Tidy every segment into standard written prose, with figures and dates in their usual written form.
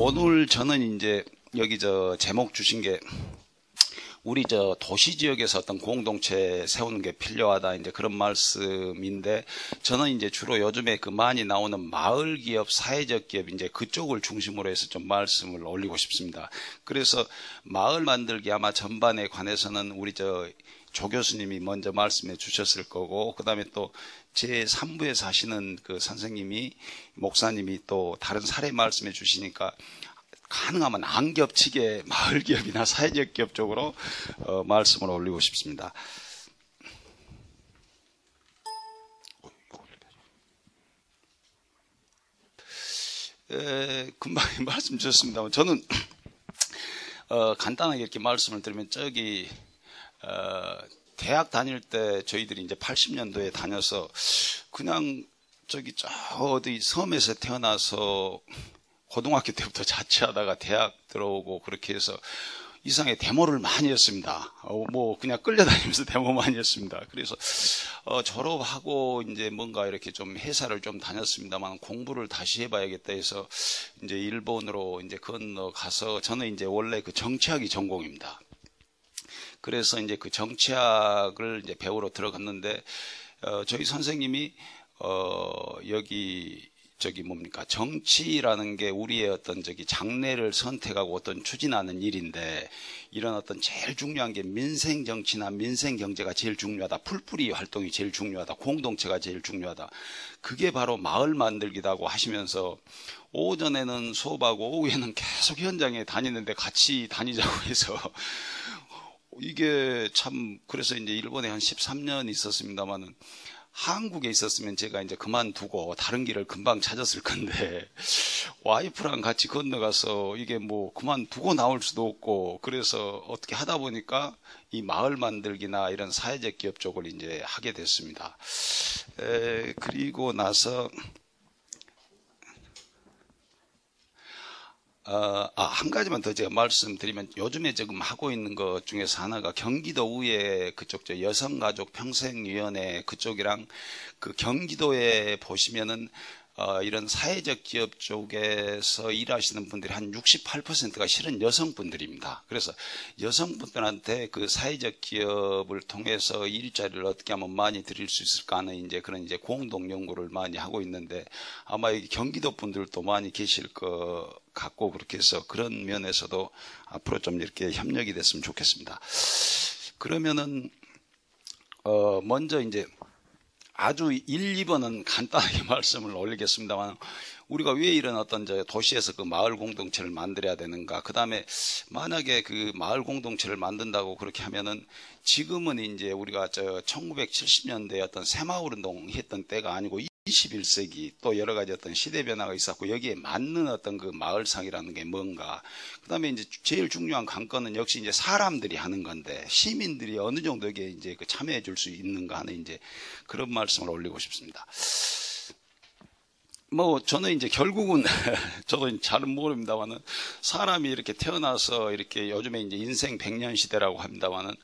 오늘 저는 이제 여기 제목 주신 게 우리 도시 지역에서 어떤 공동체 세우는 게 필요하다, 이제 그런 말씀인데, 저는 이제 주로 요즘에 많이 나오는 마을 기업, 사회적 기업, 이제 그쪽을 중심으로 해서 좀 말씀을 올리고 싶습니다. 그래서 마을 만들기 아마 전반에 관해서는 우리 조 교수님이 먼저 말씀해 주셨을 거고, 그 다음에 또 제 3부에서 하시는 그 선생님이, 목사님이 또 다른 사례 말씀해 주시니까 가능하면 안 겹치게 마을 기업이나 사회적 기업 쪽으로 말씀을 올리고 싶습니다. 금방 말씀 주셨습니다만, 저는 간단하게 이렇게 말씀을 드리면, 대학 다닐 때 저희들이 이제 80년도에 다녀서 그냥 어디 섬에서 태어나서 고등학교 때부터 자취하다가 대학 들어오고 그렇게 해서 이상하게 데모를 많이 했습니다. 그냥 끌려다니면서 데모 많이 했습니다. 그래서 졸업하고 이제 뭔가 이렇게 좀 회사를 좀 다녔습니다만, 공부를 다시 해봐야겠다 해서 이제 일본으로 이제 건너가서, 저는 이제 원래 정치학이 전공입니다. 그래서 이제 정치학을 이제 배우러 들어갔는데, 저희 선생님이 여기 정치라는 게 우리의 어떤 장래를 선택하고 어떤 추진하는 일인데, 이런 어떤 제일 중요한 게 민생 정치나 민생 경제가 제일 중요하다, 풀뿌리 활동이 제일 중요하다, 공동체가 제일 중요하다, 그게 바로 마을 만들기다고 하시면서, 오전에는 수업하고 오후에는 계속 현장에 다니는데 같이 다니자고 해서 이게 참, 그래서 이제 일본에 한 13년 있었습니다만은, 한국에 있었으면 제가 이제 그만두고 다른 길을 금방 찾았을 건데, 와이프랑 같이 건너가서 이게 그만두고 나올 수도 없고, 그래서 어떻게 하다 보니까 이 마을 만들기나 이런 사회적 기업 쪽을 이제 하게 됐습니다. 그리고 나서 한 가지만 더 제가 말씀드리면, 요즘에 지금 하고 있는 것 중에서 하나가 경기도의회 그쪽 여성가족평생위원회 그쪽이랑, 경기도에 보시면은 이런 사회적 기업 쪽에서 일하시는 분들이 한 68%가 실은 여성분들입니다. 그래서 여성분들한테 사회적 기업을 통해서 일자리를 어떻게 하면 많이 드릴 수 있을까 하는 이제 그런 이제 공동 연구를 많이 하고 있는데, 아마 여기 경기도 분들도 많이 계실 것 같고, 그렇게 해서 그런 면에서도 앞으로 좀 이렇게 협력이 됐으면 좋겠습니다. 그러면은 먼저 이제 아주 1, 2번은 간단하게 말씀을 올리겠습니다만, 우리가 왜 이런 어떤 도시에서 마을 공동체를 만들어야 되는가, 그 다음에 만약에 마을 공동체를 만든다고 그렇게 하면은, 지금은 이제 우리가 1970년대에 어떤 새마을 운동 했던 때가 아니고 21세기 또 여러 가지 어떤 시대 변화가 있었고, 여기에 맞는 어떤 마을상이라는 게 뭔가, 그 다음에 이제 제일 중요한 관건은 역시 이제 사람들이 하는 건데, 시민들이 어느 정도 여기에 이제 참여해 줄 수 있는가 하는 이제 그런 말씀을 올리고 싶습니다. 저는 이제 결국은 저도 잘은 모릅니다만은, 사람이 이렇게 태어나서 이렇게 요즘에 이제 인생 100년 시대라고 합니다만은,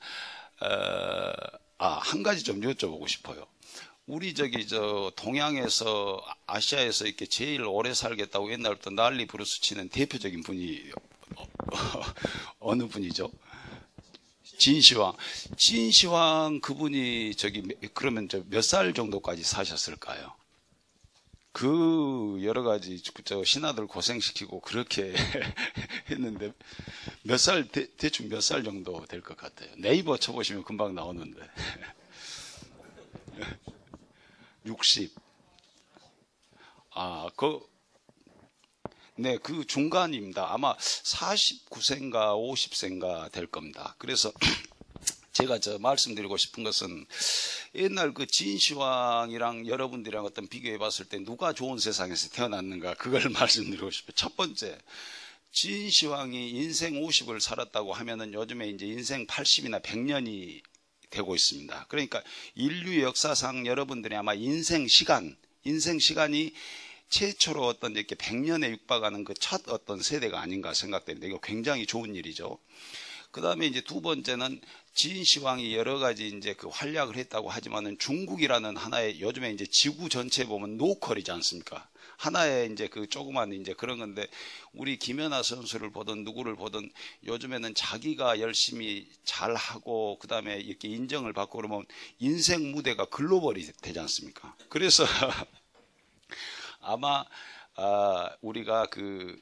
한 가지 좀 여쭤보고 싶어요. 우리 동양에서, 아시아에서 이렇게 제일 오래 살겠다고 옛날부터 난리 부르스 치는 대표적인 분이 어느 분이죠? 진시황. 진시황 그분이 그러면 몇 살 정도까지 사셨을까요? 여러 가지 신하들 고생시키고 그렇게 했는데, 대충 몇 살 정도 될 것 같아요? 네이버 쳐보시면 금방 나오는데. 60. 네, 그 중간입니다. 아마 49세인가 50세인가 될 겁니다. 그래서 제가 말씀드리고 싶은 것은, 옛날 진시황이랑 여러분들이랑 어떤 비교해 봤을 때 누가 좋은 세상에서 태어났는가, 그걸 말씀드리고 싶어요. 첫 번째, 진시황이 인생 50을 살았다고 하면은 요즘에 이제 인생 80이나 100년이 되고 있습니다. 그러니까 인류 역사상 여러분들이 아마 인생 시간이 최초로 어떤 이렇게 100년에 육박하는 첫 어떤 세대가 아닌가 생각됩니다. 이거 굉장히 좋은 일이죠. 그 다음에 이제 두 번째는 진시황이 여러 가지 이제 그 활약을 했다고 하지만은 중국이라는 하나의 요즘에 이제 지구 전체에 보면 노컬이지 않습니까? 하나의 이제 그 조그만 이제 그런 건데 우리 김연아 선수를 보든 누구를 보든 요즘에는 자기가 열심히 잘하고 그 다음에 이렇게 인정을 받고 그러면 인생 무대가 글로벌이 되지 않습니까? 그래서 아마 우리가 그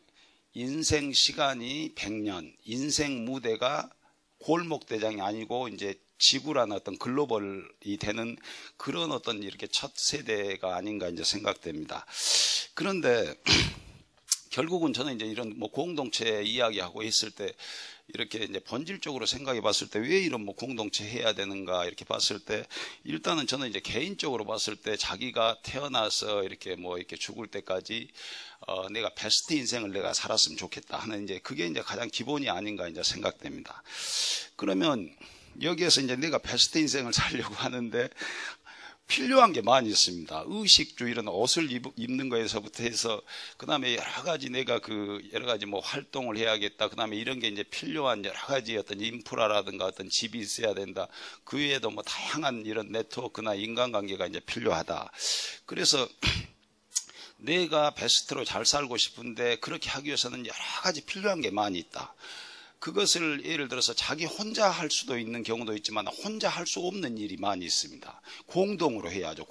인생 시간이 100년, 인생 무대가 골목대장이 아니고 이제 지구라는 어떤 글로벌이 되는 그런 어떤 이렇게 첫 세대가 아닌가 이제 생각됩니다. 그런데 결국은 저는 이제 이런 뭐 공동체 이야기하고 있을 때 이렇게 이제 본질적으로 생각해 봤을 때 왜 이런 뭐 공동체 해야 되는가 이렇게 봤을 때 일단은 저는 이제 개인적으로 봤을 때 자기가 태어나서 이렇게 뭐 이렇게 죽을 때까지 내가 베스트 인생을 내가 살았으면 좋겠다 하는 이제 그게 이제 가장 기본이 아닌가 이제 생각됩니다. 그러면 여기에서 이제 내가 베스트 인생을 살려고 하는데 필요한 게 많이 있습니다. 의식주 이런 옷을 입는 거에서부터 해서 그다음에 여러 가지 내가 그 여러 가지 뭐 활동을 해야겠다. 그다음에 이런 게 이제 필요한 여러 가지 어떤 인프라라든가 어떤 집이 있어야 된다. 그 외에도 뭐 다양한 이런 네트워크나 인간관계가 이제 필요하다. 그래서 내가 베스트로 잘 살고 싶은데 그렇게 하기 위해서는 여러 가지 필요한 게 많이 있다. 그것을 예를 들어서 자기 혼자 할 수도 있는 경우도 있지만 혼자 할 수 없는 일이 많이 있습니다. 공동으로 해야죠.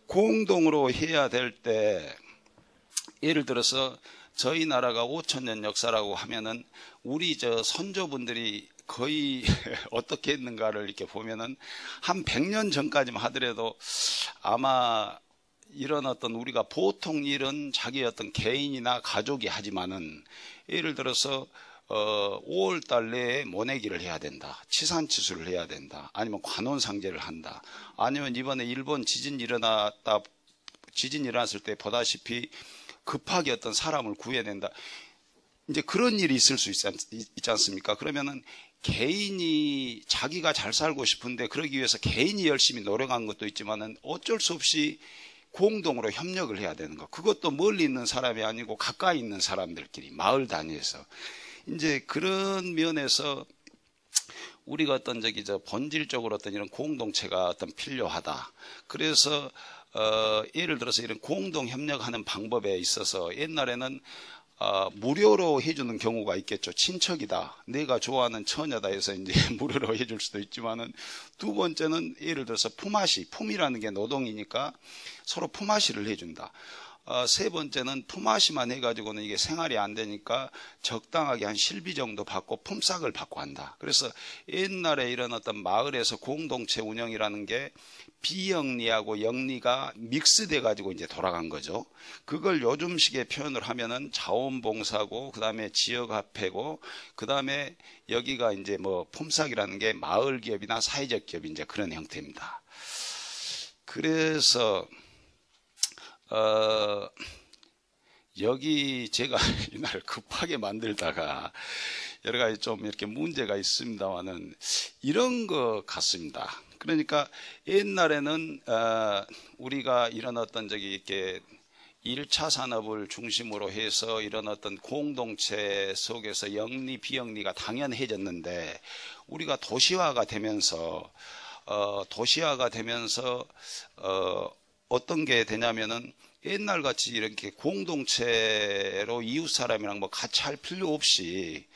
공동으로 해야 될 때 예를 들어서 저희 나라가 5,000년 역사라고 하면은 우리 저 선조분들이 거의 어떻게 했는가를 이렇게 보면은 한 100년 전까지만 하더라도 아마 이런 어떤 우리가 보통 일은 자기 어떤 개인이나 가족이 하지만은 예를 들어서 5월달 내에 모내기를 해야 된다. 치산치수를 해야 된다. 아니면 관혼상제를 한다. 아니면 이번에 일본 지진 일어났을 때 보다시피 급하게 어떤 사람을 구해낸다. 이제 그런 일이 있을 수 있지 않습니까? 그러면은 개인이 자기가 잘 살고 싶은데 그러기 위해서 개인이 열심히 노력한 것도 있지만은 어쩔 수 없이 공동으로 협력을 해야 되는 거. 그것도 멀리 있는 사람이 아니고 가까이 있는 사람들끼리 마을 단위에서. 이제 그런 면에서 우리가 어떤 본질적으로 어떤 이런 공동체가 어떤 필요하다. 그래서 예를 들어서 이런 공동 협력하는 방법에 있어서 옛날에는 무료로 해주는 경우가 있겠죠. 친척이다. 내가 좋아하는 처녀다 해서 이제 무료로 해줄 수도 있지만은 두 번째는 예를 들어서 품이라는 게 노동이니까 서로 품앗이를 해준다. 세 번째는 품앗이만 해가지고는 이게 생활이 안 되니까 적당하게 한 실비 정도 받고 품삯을 받고 한다. 그래서 옛날에 이런 어떤 마을에서 공동체 운영이라는 게 비영리하고 영리가 믹스돼 가지고 이제 돌아간 거죠. 그걸 요즘식의 표현을 하면은 자원봉사고 그다음에 지역화폐고 그다음에 여기가 이제 뭐 품삯이라는 게 마을 기업이나 사회적 기업 이제 그런 형태입니다. 그래서 여기 제가 이날 급하게 만들다가 여러 가지 좀 이렇게 문제가 있습니다만은 이런 것 같습니다. 그러니까 옛날에는 우리가 이런 어떤 이렇게 1차 산업을 중심으로 해서 이런 어떤 공동체 속에서 영리 비영리가 당연해졌는데 우리가 도시화가 되면서 어떤 게 되냐면은 옛날 같이 이렇게 공동체로 이웃 사람이랑 뭐 같이 할 필요 없이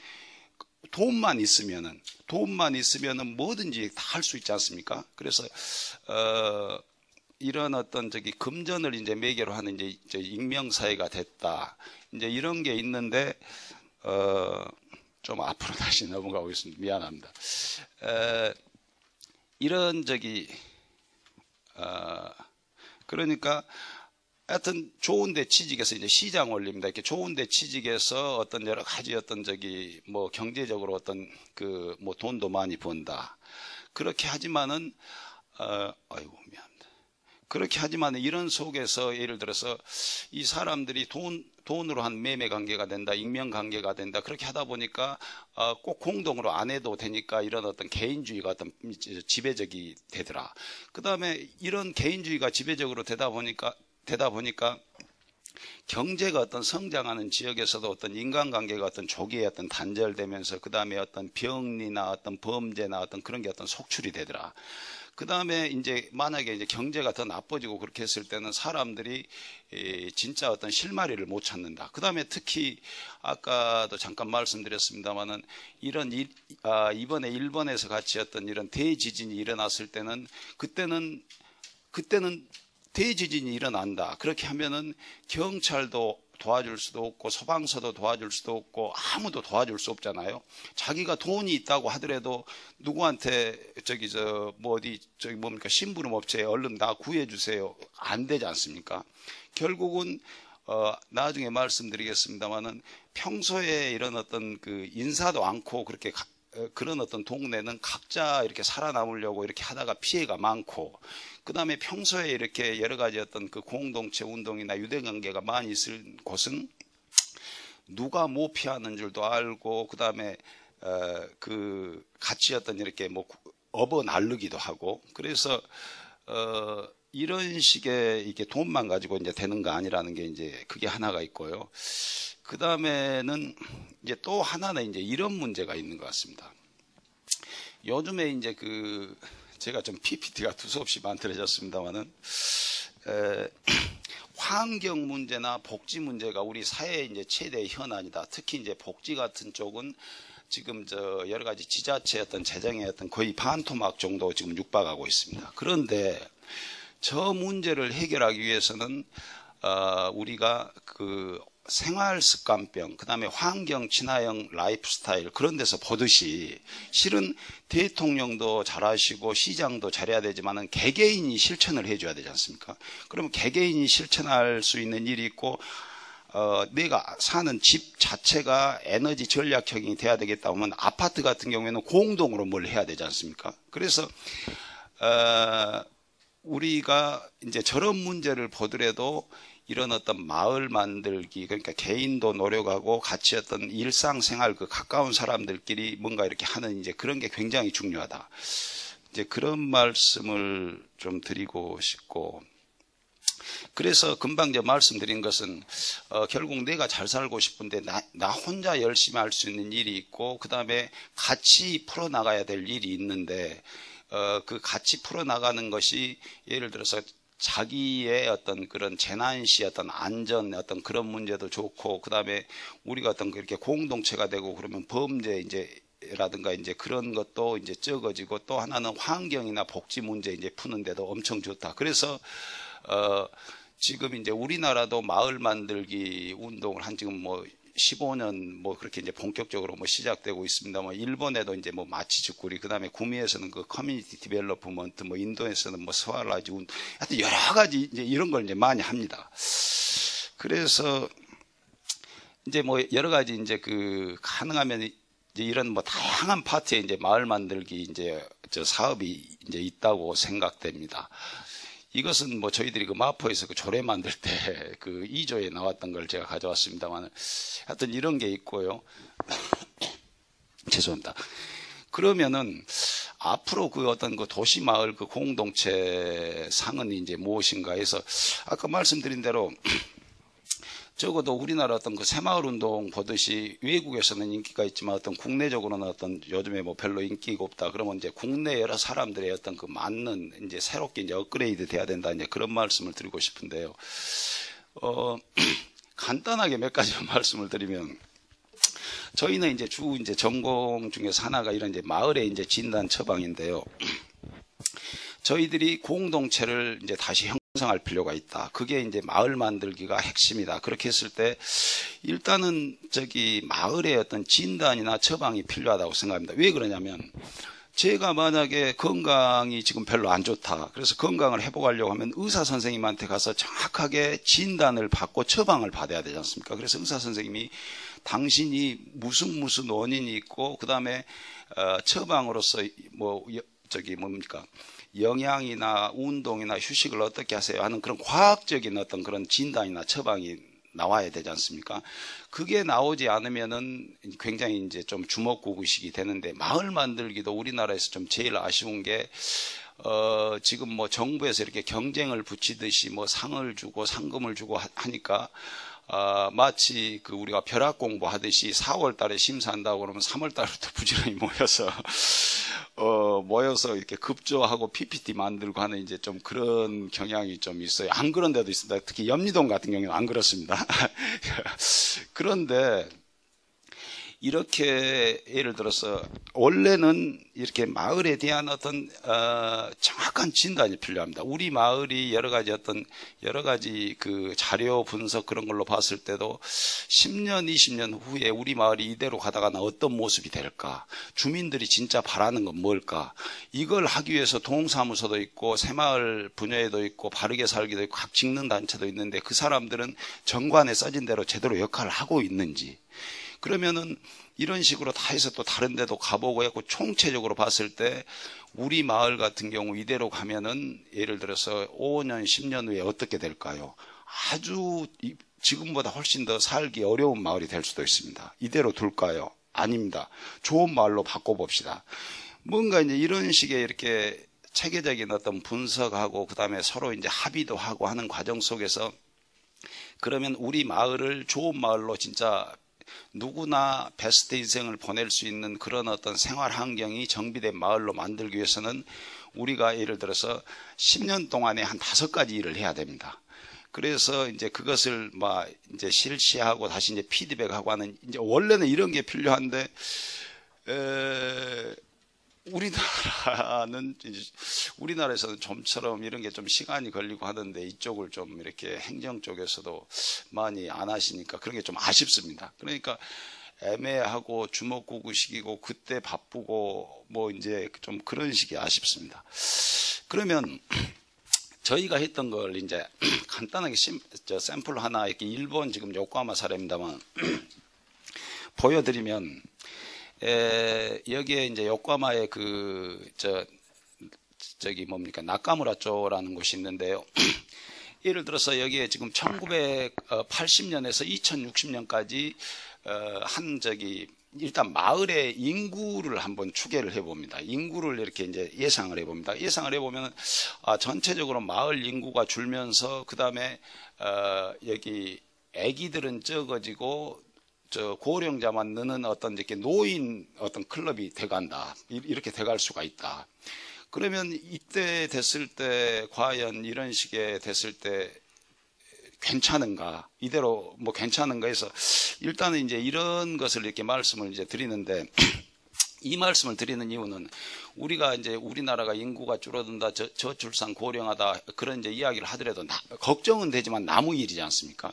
돈만 있으면은 뭐든지 다 할 수 있지 않습니까? 그래서 이런 어떤 금전을 이제 매개로 하는 이제 익명사회가 됐다. 이제 이런 게 있는데 좀 앞으로 다시 넘어가고 있습니다. 미안합니다. 이런 그러니까 하여튼 좋은데 취직해서 이제 시장 원리입니다. 이렇게 좋은데 취직해서 어떤 여러 가지 어떤 뭐 경제적으로 어떤 뭐 돈도 많이 번다. 그렇게 하지만은 아이고 미안합니다. 그렇게 하지만 이런 속에서 예를 들어서 이 사람들이 돈으로 한 매매 관계가 된다, 익명 관계가 된다. 그렇게 하다 보니까 꼭 공동으로 안 해도 되니까 이런 어떤 개인주의가 어떤 지배적이 되더라. 그 다음에 이런 개인주의가 지배적으로 되다 보니까 경제가 어떤 성장하는 지역에서도 어떤 인간관계가 어떤 조기에 어떤 단절되면서 그 다음에 어떤 병리나 어떤 범죄나 어떤 그런 게 어떤 속출이 되더라. 그 다음에 이제 만약에 이제 경제가 더 나빠지고 그렇게 했을 때는 사람들이 진짜 어떤 실마리를 못 찾는다. 그 다음에 특히 아까도 잠깐 말씀드렸습니다만은 이번에 일본에서 같이 어떤 이런 대지진이 일어났을 때는 그때는 대지진이 일어난다. 그렇게 하면은 경찰도 도와줄 수도 없고 소방서도 도와줄 수도 없고 아무도 도와줄 수 없잖아요. 자기가 돈이 있다고 하더라도 누구한테 심부름 업체에 얼른 나 구해주세요. 안 되지 않습니까? 결국은 나중에 말씀드리겠습니다만은 평소에 이런 어떤 그 인사도 않고 그렇게 그런 어떤 동네는 각자 이렇게 살아남으려고 이렇게 하다가 피해가 많고, 그 다음에 평소에 이렇게 여러 가지 어떤 그 공동체 운동이나 유대관계가 많이 있을 곳은 누가 뭐 피하는 줄도 알고, 그 다음에 그 같이 어떤 이렇게 뭐 업어 나르기도 하고, 그래서 이런 식의 이게 돈만 가지고 이제 되는 거 아니라는 게 이제 그게 하나가 있고요. 그 다음에는 이제 또 하나는 이제 이런 문제가 있는 것 같습니다. 요즘에 이제 제가 좀 PPT가 두서없이 만들어졌습니다만은, 환경 문제나 복지 문제가 우리 사회의 이제 최대의 현안이다. 특히 이제 복지 같은 쪽은 지금 여러 가지 지자체 어떤 재정의 어떤 거의 반토막 정도 지금 육박하고 있습니다. 그런데 저 문제를 해결하기 위해서는 우리가 생활습관병, 그 다음에 환경 친화형 라이프 스타일 그런 데서 보듯이 실은 대통령도 잘하시고 시장도 잘해야 되지만은 개개인이 실천을 해줘야 되지 않습니까? 그러면 개개인이 실천할 수 있는 일이 있고, 내가 사는 집 자체가 에너지 전략형이 돼야 되겠다 하면 아파트 같은 경우에는 공동으로 뭘 해야 되지 않습니까? 그래서 우리가 이제 저런 문제를 보더라도 이런 어떤 마을 만들기, 그러니까 개인도 노력하고 같이 어떤 일상생활 가까운 사람들끼리 뭔가 이렇게 하는 이제 그런 게 굉장히 중요하다. 이제 그런 말씀을 좀 드리고 싶고, 그래서 금방 이제 말씀드린 것은 결국 내가 잘 살고 싶은데 나 혼자 열심히 할 수 있는 일이 있고, 그 다음에 같이 풀어나가야 될 일이 있는데, 그 같이 풀어나가는 것이 예를 들어서 자기의 어떤 그런 재난 시 어떤 안전 어떤 그런 문제도 좋고, 그 다음에 우리가 어떤 그렇게 공동체가 되고 그러면 범죄 라든가 이제 그런 것도 이제 적어지고, 또 하나는 환경이나 복지 문제 이제 푸는데도 엄청 좋다. 그래서 지금 이제 우리나라도 마을 만들기 운동을 한 지금 뭐 15년 뭐 그렇게 이제 본격적으로 뭐 시작되고 있습니다만, 일본에도 이제 뭐 마치즈쿠리, 그 다음에 구미에서는 그 커뮤니티 디벨로프먼트, 뭐 인도에서는 뭐 스와라지 하여튼 여러 가지 이제 이런 걸 이제 많이 합니다. 그래서 이제 뭐 여러 가지 이제 가능하면 이제 이런 뭐 다양한 파트에 이제 마을 만들기 이제 사업이 이제 있다고 생각됩니다. 이것은 뭐 저희들이 마포에서 조례 만들 때 2조에 나왔던 걸 제가 가져왔습니다만, 하여튼 이런 게 있고요. 죄송합니다. 그러면은 앞으로 어떤 도시 마을 공동체 상은 이제 무엇인가 해서, 아까 말씀드린 대로 적어도 우리나라 어떤 새마을 운동 보듯이 외국에서는 인기가 있지만 어떤 국내적으로는 어떤 요즘에 뭐 별로 인기가 없다. 그러면 이제 국내 여러 사람들의 어떤 맞는 이제 새롭게 이제 업그레이드 돼야 된다. 이제 그런 말씀을 드리고 싶은데요. 간단하게 몇 가지 말씀을 드리면, 저희는 이제 이제 전공 중에서 하나가 이런 이제 마을의 이제 진단 처방인데요. 저희들이 공동체를 이제 다시 형성할 필요가 있다. 그게 이제 마을 만들기가 핵심이다. 그렇게 했을 때 일단은 마을의 어떤 진단이나 처방이 필요하다고 생각합니다. 왜 그러냐면, 제가 만약에 건강이 지금 별로 안 좋다. 그래서 건강을 회복하려고 하면 의사 선생님한테 가서 정확하게 진단을 받고 처방을 받아야 되지 않습니까? 그래서 의사 선생님이 당신이 무슨 원인이 있고, 그 다음에 처방으로서 영양이나 운동이나 휴식을 어떻게 하세요 하는 그런 과학적인 어떤 그런 진단이나 처방이 나와야 되지 않습니까? 그게 나오지 않으면은 굉장히 이제 좀 주먹구구식이 되는데, 마을 만들기도 우리나라에서 좀 제일 아쉬운 게 지금 뭐 정부에서 이렇게 경쟁을 붙이듯이 뭐 상을 주고 상금을 주고 하니까 마치 그 우리가 벼락 공부하듯이 4월 달에 심사한다고 그러면 3월 달부터 부지런히 모여서 이렇게 급조하고 PPT 만들고 하는 이제 좀 그런 경향이 좀 있어요. 안 그런 데도 있습니다. 특히 염리동 같은 경우는 안 그렇습니다. 그런데 이렇게 예를 들어서 원래는 이렇게 마을에 대한 어떤 정확한 진단이 필요합니다. 우리 마을이 여러 가지 그 자료 분석 그런 걸로 봤을 때도 10년, 20년 후에 우리 마을이 이대로 가다가 어떤 모습이 될까? 주민들이 진짜 바라는 건 뭘까? 이걸 하기 위해서 동사무소도 있고 새마을 분야에도 있고 바르게 살기도 있고 각 직능 단체도 있는데 그 사람들은 정관에 써진 대로 제대로 역할을 하고 있는지. 그러면은 이런 식으로 다 해서 또 다른 데도 가보고 했고 총체적으로 봤을 때 우리 마을 같은 경우 이대로 가면은 예를 들어서 5년, 10년 후에 어떻게 될까요? 아주 지금보다 훨씬 더 살기 어려운 마을이 될 수도 있습니다. 이대로 둘까요? 아닙니다. 좋은 마을로 바꿔봅시다. 뭔가 이제 이런 식의 이렇게 체계적인 어떤 분석하고 그 다음에 서로 이제 합의도 하고 하는 과정 속에서 그러면 우리 마을을 좋은 마을로 진짜 누구나 베스트 인생을 보낼 수 있는 그런 어떤 생활 환경이 정비된 마을로 만들기 위해서는 우리가 예를 들어서 10년 동안에 한 5가지 일을 해야 됩니다. 그래서 이제 그것을 막 이제 실시하고 다시 이제 피드백하고 하는 이제 원래는 이런 게 필요한데 우리나라에서는 좀처럼 이런 게 좀 시간이 걸리고 하던데 이쪽을 좀 이렇게 행정 쪽에서도 많이 안 하시니까 그런 게 좀 아쉽습니다. 그러니까 애매하고 주먹구구식이고 그때 바쁘고 뭐 이제 좀 그런 식이 아쉽습니다. 그러면 저희가 했던 걸 이제 간단하게 샘플 하나 이렇게 일본 지금 요코하마 사례입니다만 보여드리면 여기에 이제 요코하마에 저기 뭡니까 나카무라초라는 곳이 있는데요. 예를 들어서 여기에 지금 1980년에서 2060년까지 일단 마을의 인구를 한번 추계를 해봅니다. 인구를 이렇게 이제 예상을 해봅니다. 예상을 해보면 전체적으로 마을 인구가 줄면서 그 다음에 여기 아기들은 적어지고 고령자만 느는 어떤 이렇게 노인 어떤 클럽이 돼간다. 이렇게 돼갈 수가 있다. 그러면 이때 됐을 때 과연 이런 식의 됐을 때 괜찮은가? 이대로 뭐 괜찮은가 해서 일단은 이제 이런 것을 이렇게 말씀을 이제 드리는데 이 말씀을 드리는 이유는 우리가 이제 우리나라가 인구가 줄어든다, 저출산 고령하다 그런 이제 이야기를 하더라도 걱정은 되지만 남의 일이지 않습니까?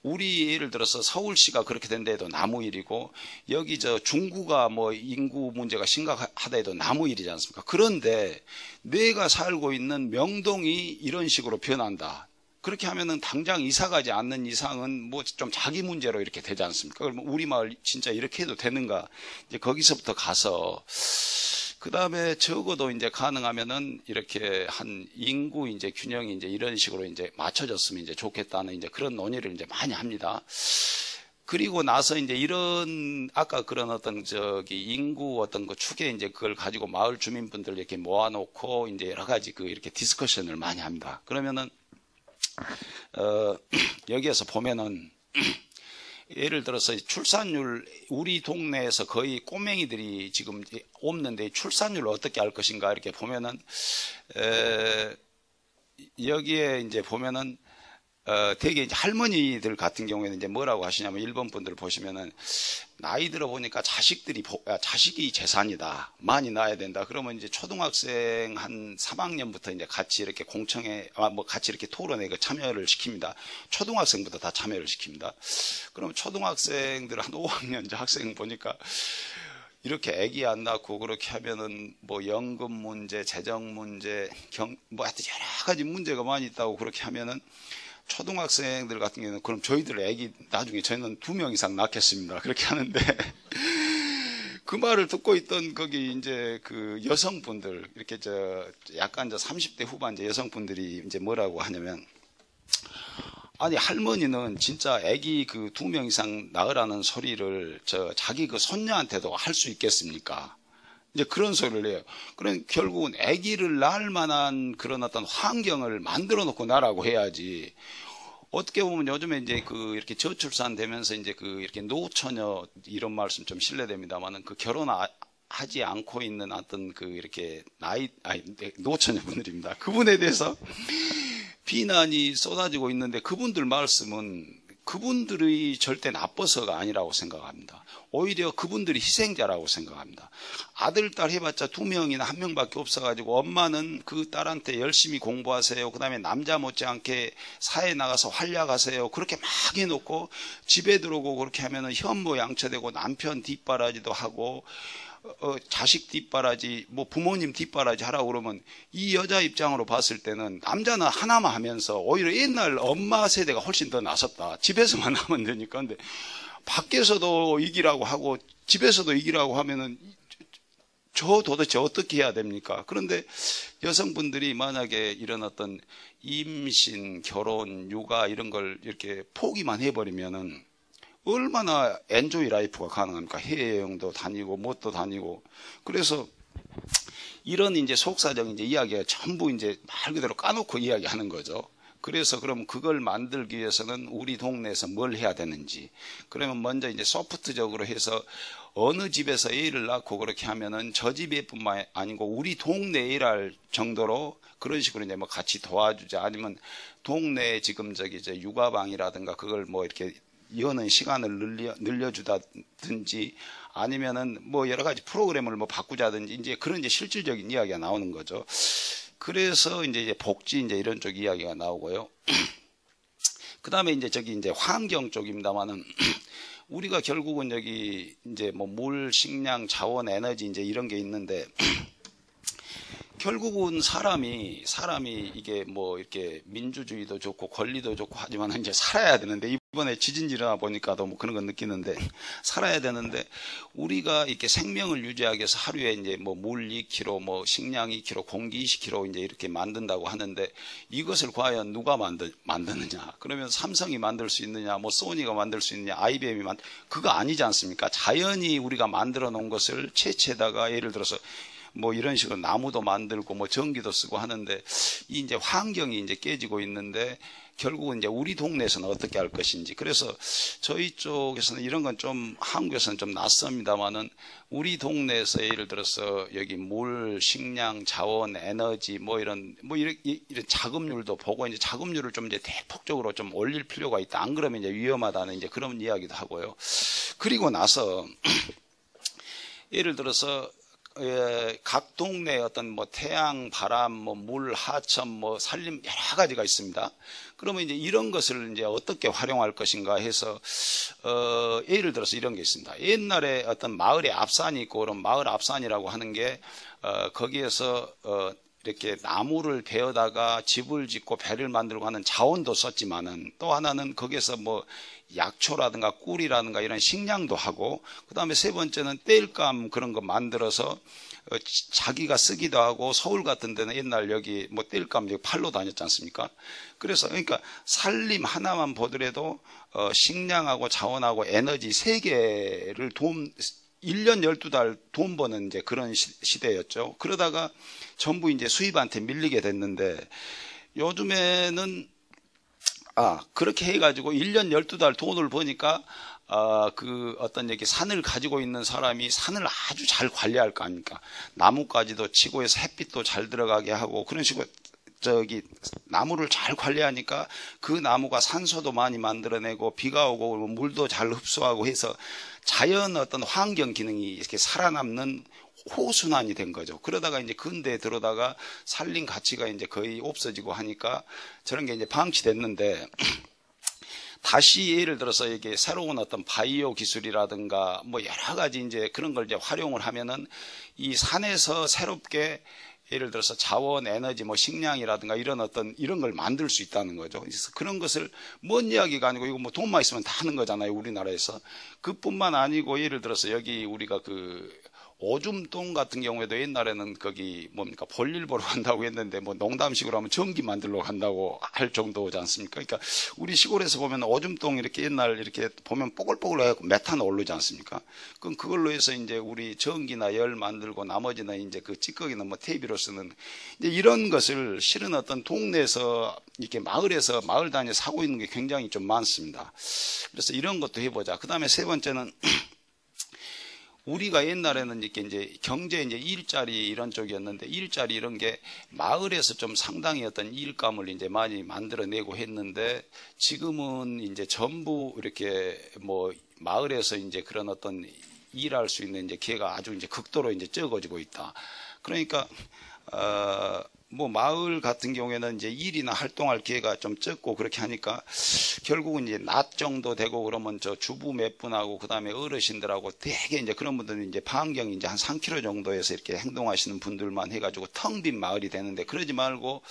우리 예를 들어서 서울시가 그렇게 된다 해도 남의 일이고 여기 중구가 뭐 인구 문제가 심각하다 해도 남의 일이지 않습니까? 그런데 내가 살고 있는 명동이 이런 식으로 변한다. 그렇게 하면은 당장 이사 가지 않는 이상은 뭐 좀 자기 문제로 이렇게 되지 않습니까? 그러면 우리 마을 진짜 이렇게 해도 되는가? 이제 거기서부터 가서 그 다음에 적어도 이제 가능하면은 이렇게 한 인구 이제 균형이 이제 이런 식으로 이제 맞춰졌으면 이제 좋겠다는 이제 그런 논의를 이제 많이 합니다. 그리고 나서 이제 이런 아까 그런 어떤 인구 어떤 거 축에 이제 그걸 가지고 마을 주민분들 이렇게 모아놓고 이제 여러 가지 이렇게 디스커션을 많이 합니다. 그러면은 여기에서 보면은 예를 들어서 출산율 우리 동네에서 거의 꼬맹이들이 지금 없는데 출산율을 어떻게 할 것인가 이렇게 보면은 여기에 이제 보면은 되게 이제 할머니들 같은 경우에는 이제 뭐라고 하시냐면 일본 분들 보시면은 나이 들어 보니까 자식이 재산이다. 많이 낳아야 된다. 그러면 이제 초등학생 한 3학년부터 이제 같이 이렇게 공청회, 같이 이렇게 토론에 참여를 시킵니다. 초등학생부터 다 참여를 시킵니다. 그럼 초등학생들 한 5학년 학생 보니까 이렇게 아기 안 낳고 그렇게 하면은 뭐 연금 문제, 재정 문제, 하여튼 여러 가지 문제가 많이 있다고 그렇게 하면은 초등학생들 같은 경우는 그럼 저희들 애기 나중에 저희는 2명 이상 낳겠습니다. 그렇게 하는데 그 말을 듣고 있던 거기 이제 그 여성분들 이렇게 약간 30대 후반제 여성분들이 이제 뭐라고 하냐면 아니 할머니는 진짜 애기 2명 이상 낳으라는 소리를 자기 손녀한테도 할 수 있겠습니까? 이제 그런 소리를 해요. 그럼 결국은 아기를 낳을 만한 그런 어떤 환경을 만들어 놓고 나라고 해야지. 어떻게 보면 요즘에 이제 이렇게 저출산 되면서 이제 이렇게 노처녀 이런 말씀 좀 실례됩니다만은 하지 않고 있는 어떤 이렇게 노처녀분들입니다. 그분에 대해서 비난이 쏟아지고 있는데 그분들 말씀은 그분들이 절대 나빠서가 아니라고 생각합니다. 오히려 그분들이 희생자라고 생각합니다. 아들, 딸 해봤자 2명이나 1명밖에 없어가지고 엄마는 그 딸한테 열심히 공부하세요. 그 다음에 남자 못지않게 사회에 나가서 활약하세요. 그렇게 막 해놓고 집에 들어오고 그렇게 하면은 현모양처되고 남편 뒷바라지도 하고 자식 뒷바라지, 부모님 뒷바라지 하라고 그러면 이 여자 입장으로 봤을 때는 남자는 하나만 하면서 오히려 옛날 엄마 세대가 훨씬 더 나섰다. 집에서만 하면 되니까. 근데 밖에서도 이기라고 하고 집에서도 이기라고 하면은 저 도대체 어떻게 해야 됩니까? 그런데 여성분들이 만약에 이런 어떤 임신, 결혼, 육아 이런 걸 이렇게 포기만 해버리면은 얼마나 엔조이 라이프가 가능합니까? 해외여행도 다니고, 뭣도 다니고. 그래서 이런 이제 속사적인 이제 이야기가 전부 이제 말 그대로 까놓고 이야기하는 거죠. 그래서 그럼 그걸 만들기 위해서는 우리 동네에서 뭘 해야 되는지. 그러면 먼저 이제 소프트적으로 해서 어느 집에서 애를 낳고 그렇게 하면은 저 집애뿐만 아니고 우리 동네에 일할 정도로 그런 식으로 이제 뭐 같이 도와주자. 아니면 동네에 지금 이제 육아방이라든가 그걸 뭐 이렇게 여는 시간을 늘려주다든지 아니면은 뭐 여러 가지 프로그램을 뭐 바꾸자든지 이제 그런 이제 실질적인 이야기가 나오는 거죠. 그래서 이제 복지 이제 이런 쪽 이야기가 나오고요. 그 다음에 이제 이제 환경 쪽입니다만은 우리가 결국은 여기 이제 뭐 물, 식량, 자원, 에너지 이제 이런 게 있는데 결국은 사람이 이게 뭐 이렇게 민주주의도 좋고 권리도 좋고 하지만 이제 살아야 되는데 이번에 지진 일어나 보니까도 뭐 그런 건 느끼는데 살아야 되는데 우리가 이렇게 생명을 유지하기 위해서 하루에 이제 뭐 물 2kg, 뭐 식량 2kg, 공기 20kg 이제 이렇게 만든다고 하는데 이것을 과연 누가 만드느냐? 그러면 삼성이 만들 수 있느냐? 뭐 소니가 만들 수 있느냐? IBM이 그거 아니지 않습니까? 자연이 우리가 만들어 놓은 것을 채취에다가 예를 들어서 뭐 이런 식으로 나무도 만들고 뭐 전기도 쓰고 하는데 이 이제 환경이 이제 깨지고 있는데 결국은 이제 우리 동네에서는 어떻게 할 것인지. 그래서 저희 쪽에서는 이런 건 좀 한국에서는 좀 낯섭니다만은 우리 동네에서 예를 들어서 여기 물, 식량, 자원, 에너지 뭐 이런 자급률도 보고 이제 자급률을 좀 이제 대폭적으로 좀 올릴 필요가 있다. 안 그러면 이제 위험하다는 이제 그런 이야기도 하고요. 그리고 나서 예를 들어서 각 동네에 어떤 뭐 태양, 바람, 뭐 물, 하천, 뭐 산림 여러 가지가 있습니다. 그러면 이제 이런 것을 이제 어떻게 활용할 것인가 해서 예를 들어서 이런 게 있습니다. 옛날에 어떤 마을에 앞산이 있고 그런 마을 앞산이라고 하는 게 거기에서 이렇게 나무를 베어다가 집을 짓고 배를 만들고 하는 자원도 썼지만은 또 하나는 거기에서 뭐 약초라든가 꿀이라든가 이런 식량도 하고 그 다음에 세 번째는 땔감 그런 거 만들어서 자기가 쓰기도 하고 서울 같은 데는 옛날 여기 뭐 땔감 팔로 다녔지 않습니까? 그래서 그러니까 산림 하나만 보더라도 식량하고 자원하고 에너지 세 개를 1년 12달 돈 버는 이제 그런 시대였죠. 그러다가 전부 이제 수입한테 밀리게 됐는데 요즘에는 그렇게 해가지고 1년 12달 돈을 버니까 어떤 여기 산을 가지고 있는 사람이 산을 아주 잘 관리할 거 아닙니까? 나무까지도 치고 해서 햇빛도 잘 들어가게 하고 그런 식으로 나무를 잘 관리하니까 그 나무가 산소도 많이 만들어내고 비가 오고 물도 잘 흡수하고 해서 자연 어떤 환경 기능이 이렇게 살아남는 호순환이 된 거죠. 그러다가 이제 근대에 들어다가 산림 가치가 이제 거의 없어지고 하니까 저런 게 이제 방치됐는데 다시 예를 들어서 이게 새로운 어떤 바이오 기술이라든가 뭐 여러 가지 이제 그런 걸 이제 활용을 하면은 이 산에서 새롭게 예를 들어서 자원, 에너지, 뭐 식량이라든가 이런 걸 만들 수 있다는 거죠. 그래서 그런 것을 먼 이야기가 아니고 이거 뭐 돈만 있으면 다 하는 거잖아요. 우리나라에서. 그뿐만 아니고 예를 들어서 여기 우리가 오줌동 같은 경우에도 옛날에는 거기 뭡니까 볼일 보러 간다고 했는데 뭐 농담식으로 하면 전기 만들러 간다고 할 정도지 않습니까? 그러니까 우리 시골에서 보면 오줌동 이렇게 옛날 이렇게 보면 뽀글뽀글 해갖고 메탄 오르지 않습니까? 그럼 그걸로 해서 이제 우리 전기나 열 만들고 나머지는 이제 그 찌꺼기는 뭐 퇴비로 쓰는 이제 이런 것을 실은 어떤 동네에서 이렇게 마을에서 마을 단위에 사고 있는 게 굉장히 좀 많습니다. 그래서 이런 것도 해보자. 그 다음에 세 번째는 우리가 옛날에는 이렇게 이제 경제 이제 일자리 이런 쪽이었는데 일자리 이런 게 마을에서 좀 상당히 어떤 일감을 이제 많이 만들어내고 했는데 지금은 이제 전부 이렇게 뭐 마을에서 이제 그런 어떤 일할 수 있는 이제 기회가 아주 이제 극도로 이제 적어지고 있다. 그러니까 뭐 마을 같은 경우에는 이제 일이나 활동할 기회가 좀 적고 그렇게 하니까 결국은 이제 낮 정도 되고 그러면 저 주부 몇 분하고 그 다음에 어르신들하고 되게 이제 그런 분들은 이제 반경이 이제 한 3km 정도에서 이렇게 행동하시는 분들만 해가지고 텅 빈 마을이 되는데 그러지 말고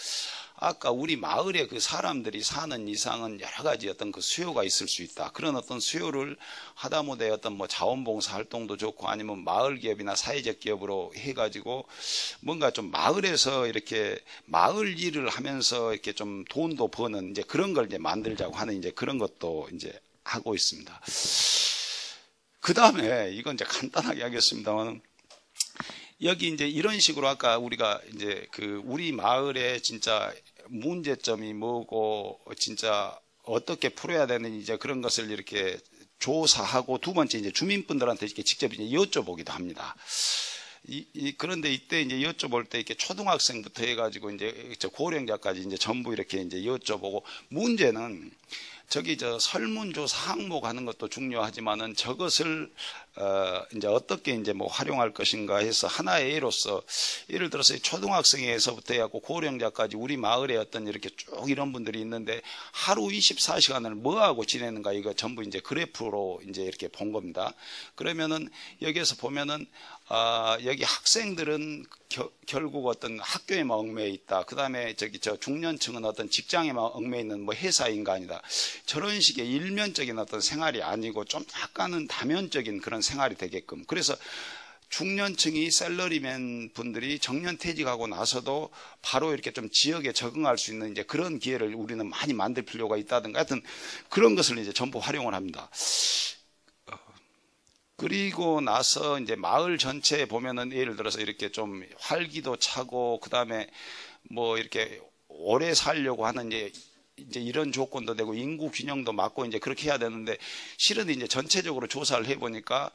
아까 우리 마을에 그 사람들이 사는 이상은 여러 가지 어떤 그 수요가 있을 수 있다. 그런 어떤 수요를 하다못해 어떤 뭐 자원봉사 활동도 좋고 아니면 마을 기업이나 사회적 기업으로 해가지고 뭔가 좀 마을에서 이렇게 마을 일을 하면서 이렇게 좀 돈도 버는 이제 그런 걸 이제 만들자고 하는 이제 그런 것도 이제 하고 있습니다. 그 다음에 이건 이제 간단하게 하겠습니다만 여기 이제 이런 식으로 아까 우리가 이제 그 우리 마을에 진짜 문제점이 뭐고 진짜 어떻게 풀어야 되는 이제 그런 것을 이렇게 조사하고 두 번째 이제 주민분들한테 이렇게 직접 이제 여쭤보기도 합니다. 그런데 이때 이제 여쭤볼 때 이렇게 초등학생부터 해가지고 이제 고령자까지 이제 전부 이렇게 이제 여쭤보고 문제는 저기 저 설문조사 항목 하는 것도 중요하지만은 저것을 이제 어떻게 이제 뭐 활용할 것인가 해서 하나의 예로서 예를 들어서 초등학생에서부터 해갖고 고령자까지 우리 마을에 어떤 이렇게 쭉 이런 분들이 있는데 하루 24시간을 뭐 하고 지내는가 이거 전부 이제 그래프로 이제 이렇게 본 겁니다. 그러면은 여기에서 보면은 여기 학생들은 결국 어떤 학교에만 얽매여 있다. 그 다음에 저기 저 중년층은 어떤 직장에만 얽매여 있는 뭐 회사 인간이다. 저런 식의 일면적인 어떤 생활이 아니고 좀 약간은 다면적인 그런 생활이 되게끔. 그래서 중년층이 셀러리맨 분들이 정년퇴직하고 나서도 바로 이렇게 좀 지역에 적응할 수 있는 이제 그런 기회를 우리는 많이 만들 필요가 있다든가 하여튼 그런 것을 이제 전부 활용을 합니다. 그리고 나서 이제 마을 전체에 보면은 예를 들어서 이렇게 좀 활기도 차고 그 다음에 뭐 이렇게 오래 살려고 하는 이제 이런 조건도 되고 인구 균형도 맞고 이제 그렇게 해야 되는데 실은 이제 전체적으로 조사를 해보니까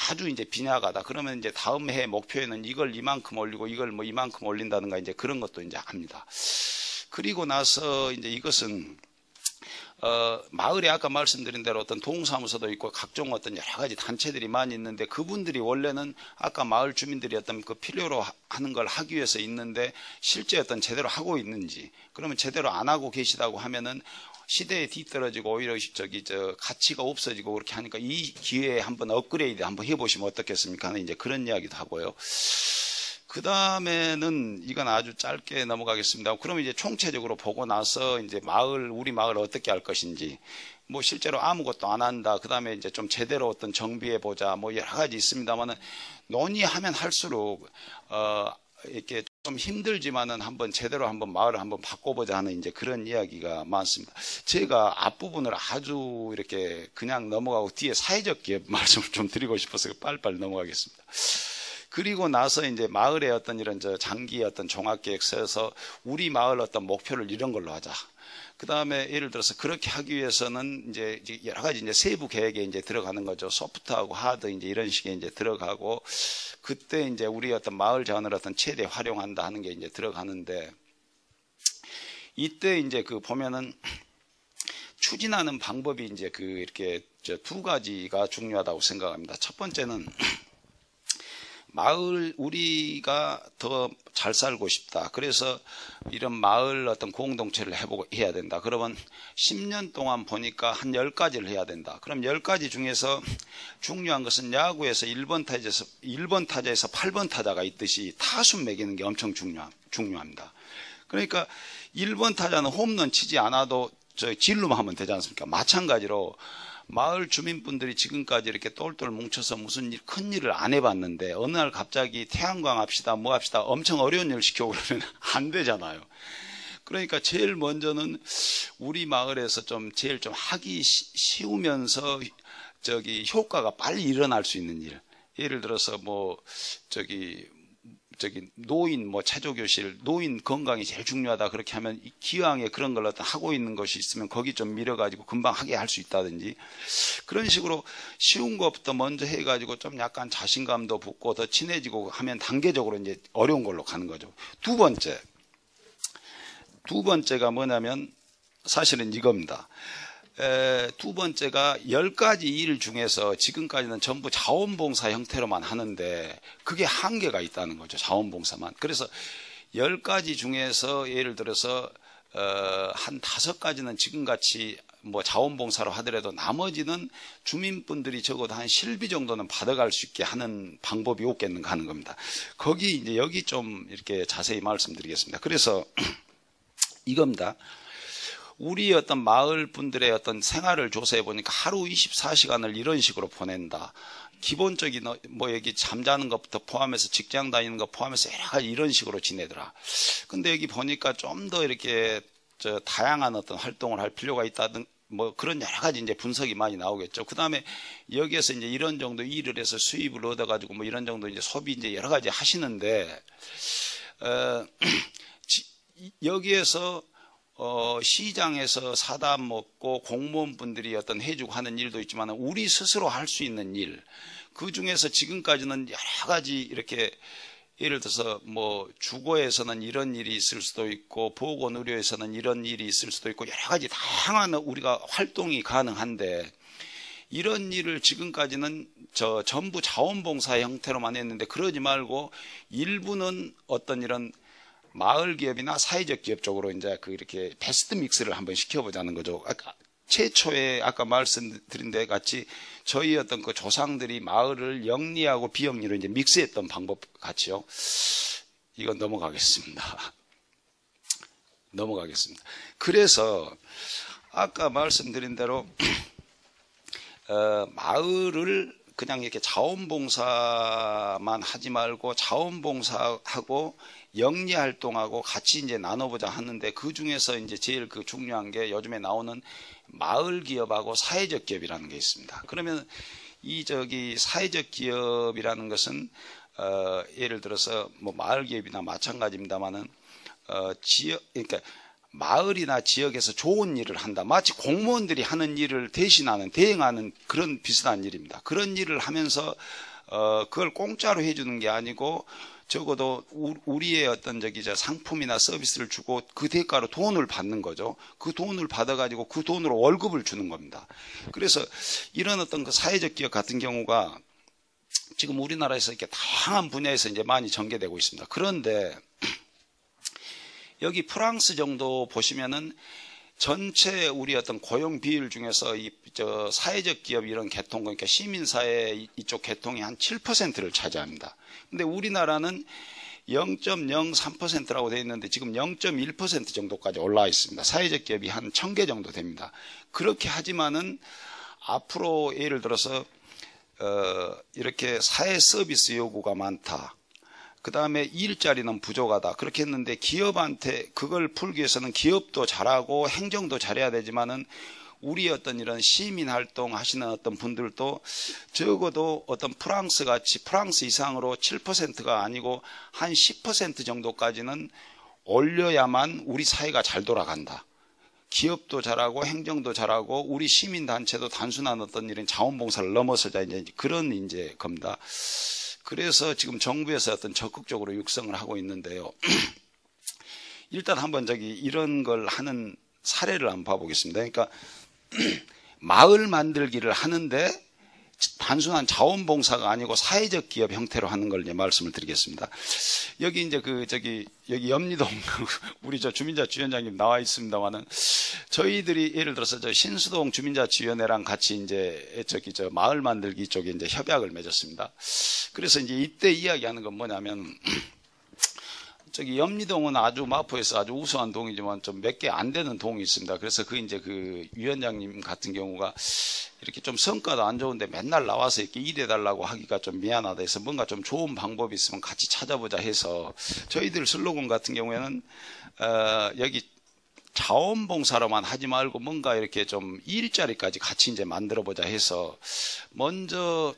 아주 이제 빈약하다. 그러면 이제 다음 해 목표에는 이걸 이만큼 올리고 이걸 뭐 이만큼 올린다든가 이제 그런 것도 이제 합니다. 그리고 나서 이제 이것은 마을에 아까 말씀드린 대로 어떤 동사무소도 있고 각종 어떤 여러 가지 단체들이 많이 있는데 그분들이 원래는 아까 마을 주민들이 어떤 그 필요로 하는 걸 하기 위해서 있는데 실제 어떤 제대로 하고 있는지 그러면 제대로 안 하고 계시다고 하면은 시대에 뒤떨어지고 오히려 저기 저 가치가 없어지고 그렇게 하니까 이 기회에 한번 업그레이드 한번 해보시면 어떻겠습니까 하는 이제 그런 이야기도 하고요. 그 다음에는 이건 아주 짧게 넘어가겠습니다. 그럼 이제 총체적으로 보고 나서 이제 우리 마을 어떻게 할 것인지, 뭐 실제로 아무것도 안 한다. 그 다음에 이제 좀 제대로 어떤 정비해 보자. 뭐 여러 가지 있습니다만은 논의하면 할수록, 이렇게 좀 힘들지만은 한번 제대로 한번 마을을 한번 바꿔보자 하는 이제 그런 이야기가 많습니다. 제가 앞부분을 아주 이렇게 그냥 넘어가고 뒤에 사회적 기업 말씀을 좀 드리고 싶어서 빨리빨리 넘어가겠습니다. 그리고 나서 이제 마을의 어떤 이런 저 장기 어떤 종합계획 세워서 우리 마을 어떤 목표를 이런 걸로 하자. 그 다음에 예를 들어서 그렇게 하기 위해서는 이제 여러 가지 이제 세부 계획에 이제 들어가는 거죠. 소프트하고 하드 이제 이런 식의 이제 들어가고 그때 이제 우리 어떤 마을 자원을 어떤 최대 활용한다 하는 게 이제 들어가는데 이때 이제 그 보면은 추진하는 방법이 이제 그 이렇게 두 가지가 중요하다고 생각합니다. 첫 번째는 마을 우리가 더 잘 살고 싶다. 그래서 이런 마을 어떤 공동체를 해야 된다. 그러면 10년 동안 보니까 한 10가지를 해야 된다. 그럼 10가지 중에서 중요한 것은 야구에서 1번 타자에서 8번 타자가 있듯이 타수 매기는 게 엄청 중요합니다. 그러니까 1번 타자는 홈런 치지 않아도 진루만 하면 되지 않습니까? 마찬가지로 마을 주민분들이 지금까지 이렇게 똘똘 뭉쳐서 무슨 큰 일을 안 해봤는데 어느 날 갑자기 태양광 합시다 뭐 합시다 엄청 어려운 일 시키고 그러면 안 되잖아요. 그러니까 제일 먼저는 우리 마을에서 좀 제일 좀 하기 쉬우면서 효과가 빨리 일어날 수 있는 일. 예를 들어서 뭐 노인 뭐 체조교실, 노인 건강이 제일 중요하다 그렇게 하면 기왕에 그런 걸 어떤 하고 있는 것이 있으면 거기 좀 밀어가지고 금방 하게 할 수 있다든지 그런 식으로 쉬운 것부터 먼저 해가지고 좀 약간 자신감도 붙고 더 친해지고 하면 단계적으로 이제 어려운 걸로 가는 거죠. 두 번째가 뭐냐면 사실은 이겁니다. 두 번째가 10가지 일 중에서 지금까지는 전부 자원봉사 형태로만 하는데 그게 한계가 있다는 거죠. 자원봉사만. 그래서 10가지 중에서 예를 들어서 한 5가지는 지금같이 뭐 자원봉사로 하더라도 나머지는 주민분들이 적어도 한 실비 정도는 받아갈 수 있게 하는 방법이 없겠는가 하는 겁니다. 거기 이제 여기 좀 이렇게 자세히 말씀드리겠습니다. 그래서 이겁니다. 우리 어떤 마을 분들의 어떤 생활을 조사해 보니까 하루 24시간을 이런 식으로 보낸다. 기본적인 뭐 여기 잠자는 것부터 포함해서 직장 다니는 것 포함해서 여러 가지 이런 식으로 지내더라. 근데 여기 보니까 좀 더 이렇게 다양한 어떤 활동을 할 필요가 있다든 뭐 그런 여러 가지 이제 분석이 많이 나오겠죠. 그 다음에 여기에서 이제 이런 정도 일을 해서 수입을 얻어가지고 뭐 이런 정도 이제 소비 이제 여러 가지 하시는데 여기에서 시장에서 사다 먹고 공무원분들이 어떤 해주고 하는 일도 있지만 우리 스스로 할 수 있는 일, 그 중에서 지금까지는 여러 가지 이렇게 예를 들어서 뭐 주거에서는 이런 일이 있을 수도 있고 보건의료에서는 이런 일이 있을 수도 있고 여러 가지 다양한 우리가 활동이 가능한데 이런 일을 지금까지는 전부 자원봉사 형태로만 했는데 그러지 말고 일부는 어떤 이런 마을 기업이나 사회적 기업 쪽으로 이제 이렇게 베스트 믹스를 한번 시켜보자는 거죠. 최초에 아까 말씀드린 데 같이 저희 어떤 그 조상들이 마을을 영리하고 비영리로 이제 믹스했던 방법 같이요. 이건 넘어가겠습니다. 그래서 아까 말씀드린 대로 마을을 그냥 이렇게 자원봉사만 하지 말고 자원봉사하고 영리활동하고 같이 이제 나눠보자 하는데 그 중에서 이제 제일 그 중요한 게 요즘에 나오는 마을 기업하고 사회적 기업이라는 게 있습니다. 그러면 이 사회적 기업이라는 것은 예를 들어서 뭐 마을 기업이나 마찬가지입니다만은 그러니까 마을이나 지역에서 좋은 일을 한다. 마치 공무원들이 하는 일을 대행하는 그런 비슷한 일입니다. 그런 일을 하면서 그걸 공짜로 해주는 게 아니고 적어도 우리의 어떤 상품이나 서비스를 주고 그 대가로 돈을 받는 거죠. 그 돈을 받아가지고 그 돈으로 월급을 주는 겁니다. 그래서 이런 어떤 그 사회적 기업 같은 경우가 지금 우리나라에서 이렇게 다양한 분야에서 이제 많이 전개되고 있습니다. 그런데 여기 프랑스 정도 보시면은 전체 우리 어떤 고용 비율 중에서 사회적 기업 이런 계통, 그러니까 시민사회 이쪽 계통이 한 7%를 차지합니다. 근데 우리나라는 0.03%라고 되어 있는데 지금 0.1% 정도까지 올라와 있습니다. 사회적 기업이 한 1000개 정도 됩니다. 그렇게 하지만은 앞으로 예를 들어서 이렇게 사회 서비스 요구가 많다. 그 다음에 일자리는 부족하다. 그렇게 했는데 기업한테 그걸 풀기 위해서는 기업도 잘하고 행정도 잘해야 되지만은 우리 어떤 이런 시민 활동 하시는 어떤 분들도 적어도 어떤 프랑스 이상으로 7%가 아니고 한 10% 정도까지는 올려야만 우리 사회가 잘 돌아간다. 기업도 잘하고 행정도 잘하고 우리 시민단체도 단순한 어떤 이런 자원봉사를 넘어서자 이제 그런 이제 겁니다. 그래서 지금 정부에서 어떤 적극적으로 육성을 하고 있는데요. 일단 한번 이런 걸 하는 사례를 한번 봐보겠습니다. 그러니까 마을 만들기를 하는데 단순한 자원봉사가 아니고 사회적 기업 형태로 하는 걸 이제 말씀을 드리겠습니다. 여기 이제 여기 염리동 우리 주민자치위원장님 나와 있습니다만은 저희들이 예를 들어서 신수동 주민자치위원회랑 같이 이제 마을 만들기 쪽에 이제 협약을 맺었습니다. 그래서 이제 이때 이야기하는 건 뭐냐면 염리동은 아주 마포에서 아주 우수한 동이지만 좀 몇 개 안 되는 동이 있습니다. 그래서 이제 그 위원장님 같은 경우가 이렇게 좀 성과도 안 좋은데 맨날 나와서 이렇게 일해달라고 하기가 좀 미안하다 해서 뭔가 좀 좋은 방법이 있으면 같이 찾아보자 해서 저희들 슬로건 같은 경우에는 여기 자원봉사로만 하지 말고 뭔가 이렇게 좀 일자리까지 같이 이제 만들어보자 해서 먼저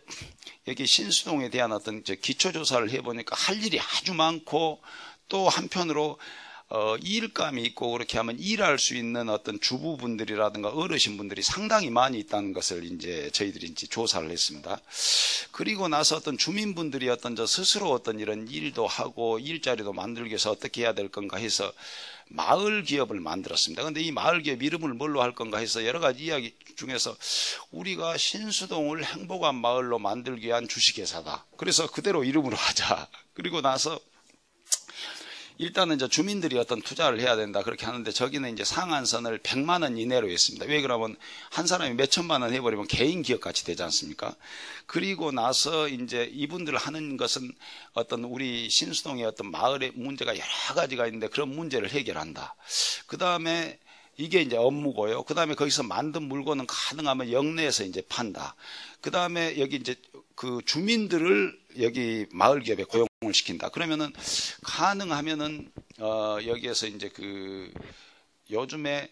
여기 신수동에 대한 어떤 기초조사를 해보니까 할 일이 아주 많고 또 한편으로 일감이 있고 그렇게 하면 일할 수 있는 어떤 주부분들이라든가 어르신분들이 상당히 많이 있다는 것을 이제 저희들이 이제 조사를 했습니다. 그리고 나서 어떤 주민분들이 어떤 스스로 어떤 이런 일도 하고 일자리도 만들기 위해서 어떻게 해야 될 건가 해서 마을 기업을 만들었습니다. 그런데 이 마을 기업 이름을 뭘로 할 건가 해서 여러 가지 이야기 중에서 우리가 신수동을 행복한 마을로 만들기 위한 주식회사다. 그래서 그대로 이름으로 하자. 그리고 나서 일단은 이제 주민들이 어떤 투자를 해야 된다 그렇게 하는데 저기는 이제 상한선을 100만 원 이내로 했습니다. 왜 그러면 한 사람이 몇 천만 원 해버리면 개인 기업 같이 되지 않습니까? 그리고 나서 이제 이분들 하는 것은 어떤 우리 신수동의 어떤 마을의 문제가 여러 가지가 있는데 그런 문제를 해결한다. 그 다음에 이게 이제 업무고요. 그 다음에 거기서 만든 물건은 가능하면 영내에서 이제 판다. 그 다음에 여기 이제 그 주민들을 여기 마을 기업에 고용을 시킨다. 그러면은 가능하면은 여기에서 이제 그 요즘에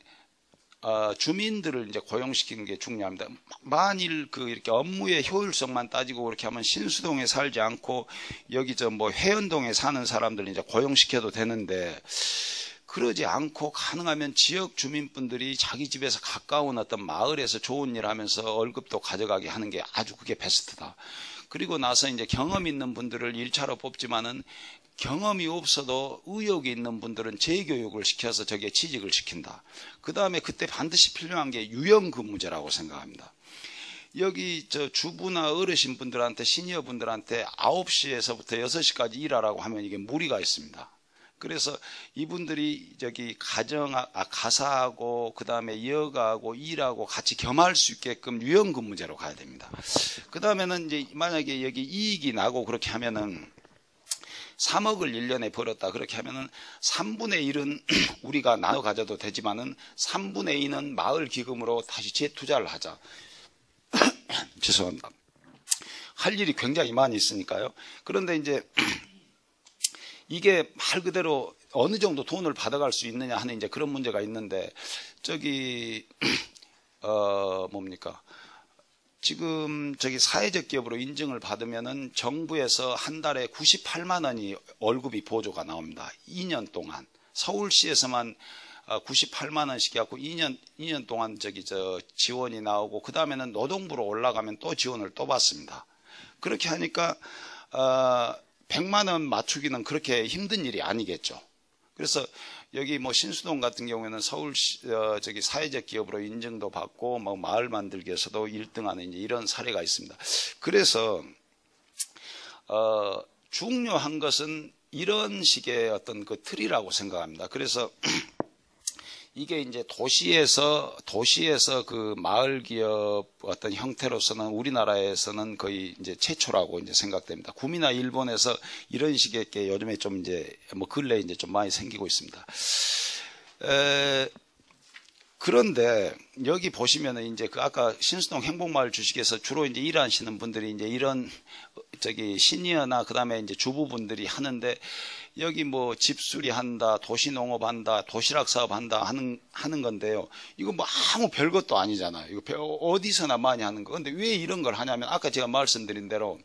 주민들을 이제 고용시키는 게 중요합니다. 만일 그 이렇게 업무의 효율성만 따지고 그렇게 하면 신수동에 살지 않고 여기 저 뭐 해연동에 사는 사람들 이제 고용시켜도 되는데 그러지 않고 가능하면 지역 주민분들이 자기 집에서 가까운 어떤 마을에서 좋은 일 하면서 월급도 가져가게 하는 게 아주 그게 베스트다. 그리고 나서 이제 경험 있는 분들을 1차로 뽑지만은 경험이 없어도 의욕이 있는 분들은 재교육을 시켜서 저기에 취직을 시킨다. 그 다음에 그때 반드시 필요한 게 유연근무제라고 생각합니다. 여기 저 주부나 어르신 분들한테 시니어 분들한테 9시에서부터 6시까지 일하라고 하면 이게 무리가 있습니다. 그래서 이분들이 저기 가사하고 그 다음에 여가하고 일하고 같이 겸할 수 있게끔 유연근무제로 가야 됩니다. 그 다음에는 이제 만약에 여기 이익이 나고 그렇게 하면은 3억을 1년에 벌었다 그렇게 하면은 3분의 1은 우리가 나눠 가져도 되지만은 3분의 2는 마을 기금으로 다시 재투자를 하자. 죄송합니다. 할 일이 굉장히 많이 있으니까요. 그런데 이제 이게 말 그대로 어느 정도 돈을 받아갈 수 있느냐 하는 이제 그런 문제가 있는데 저기 뭡니까? 지금 저기 사회적 기업으로 인증을 받으면은 정부에서 한 달에 98만 원이 월급이 보조가 나옵니다. 2년 동안 서울시에서만 98만 원씩 해갖고 2년 동안 저기 지원이 나오고 그 다음에는 노동부로 올라가면 또 지원을 또 받습니다. 그렇게 하니까 100만 원 맞추기는 그렇게 힘든 일이 아니겠죠. 그래서 여기 뭐 신수동 같은 경우에는 서울시 저기 사회적 기업으로 인증도 받고 뭐 마을 만들기에서도 1등하는 이제 이런 사례가 있습니다. 그래서 중요한 것은 이런 식의 어떤 그 틀이라고 생각합니다. 그래서 이게 이제 도시에서 그 마을 기업 어떤 형태로서는 우리나라에서는 거의 이제 최초라고 이제 생각됩니다. 구미나 일본에서 이런 식의 게 요즘에 좀 이제 뭐 근래 이제 좀 많이 생기고 있습니다. 그런데 여기 보시면은 이제 그 아까 신수동 행복마을 주식에서 주로 이제 일하시는 분들이 이제 이런 저기 시니어나 그 다음에 이제 주부분들이 하는데 여기 뭐 집수리 한다, 도시농업 한다, 도시락 사업 한다 하는 건데요. 이거 뭐 아무 별것도 아니잖아요. 이거 어디서나 많이 하는 거. 근데 왜 이런 걸 하냐면 아까 제가 말씀드린 대로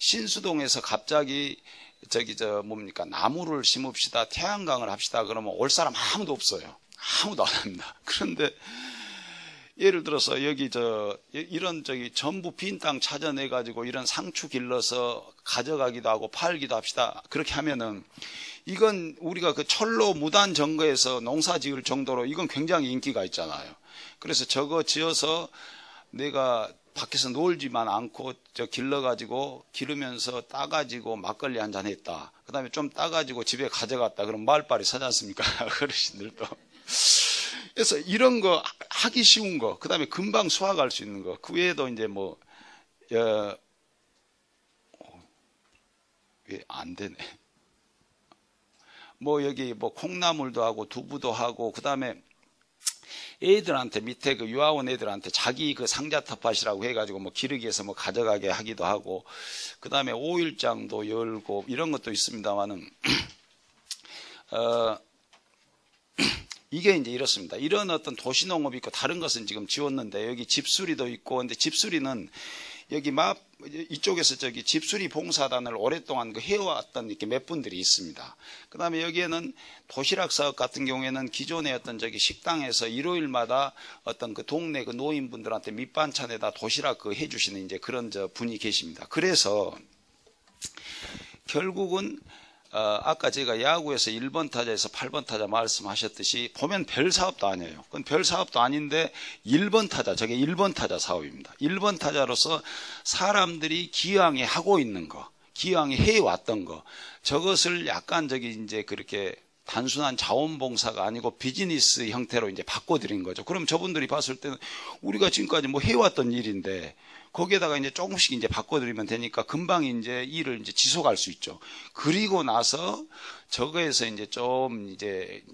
신수동에서 갑자기 저기 뭡니까 나무를 심읍시다, 태양광을 합시다 그러면 올 사람 아무도 없어요. 아무도 안 합니다. 그런데 예를 들어서 여기 이런 저기 전부 빈 땅 찾아내 가지고 이런 상추 길러서 가져가기도 하고 팔기도 합시다. 그렇게 하면은 이건 우리가 그 철로 무단 점거해서 농사 지을 정도로 이건 굉장히 인기가 있잖아요. 그래서 저거 지어서 내가 밖에서 놀지만 않고 길러 가지고 기르면서 따가지고 막걸리 한잔 했다. 그 다음에 좀 따가지고 집에 가져갔다. 그럼 말빨이 서지 않습니까? 어르신들도. 그래서 이런 거 하기 쉬운 거, 그 다음에 금방 수확할 수 있는 거, 그 외에도 이제 뭐, 왜 안 되네. 뭐 여기 뭐 콩나물도 하고 두부도 하고, 그 다음에 애들한테 밑에 그 유아원 애들한테 자기 그 상자 텃밭이라고 해가지고 뭐 기르기에서 뭐 가져가게 하기도 하고, 그 다음에 오일장도 열고 이런 것도 있습니다만은 이게 이제 이렇습니다. 이런 어떤 도시농업이 있고 다른 것은 지금 지웠는데 여기 집수리도 있고, 근데 집수리는 여기 이쪽에서 저기 집수리 봉사단을 오랫동안 그 해왔던 이렇게 몇 분들이 있습니다. 그 다음에 여기에는 도시락 사업 같은 경우에는 기존의 어떤 저기 식당에서 일요일마다 어떤 그 동네 그 노인분들한테 밑반찬에다 도시락 그 해주시는 이제 그런 저 분이 계십니다. 그래서 결국은 아까 제가 야구에서 1번 타자에서 8번 타자 말씀하셨듯이 보면 별 사업도 아니에요. 그건 별 사업도 아닌데 1번 타자, 저게 1번 타자 사업입니다. 1번 타자로서 사람들이 기왕에 하고 있는 거, 기왕에 해왔던 거, 저것을 약간 저기 이제 그렇게 단순한 자원봉사가 아니고 비즈니스 형태로 이제 바꿔드린 거죠. 그럼 저분들이 봤을 때는 우리가 지금까지 뭐 해왔던 일인데 거기에다가 이제 조금씩 이제 바꿔드리면 되니까 금방 이제 일을 이제 지속할 수 있죠. 그리고 나서 저거에서 이제 좀 이제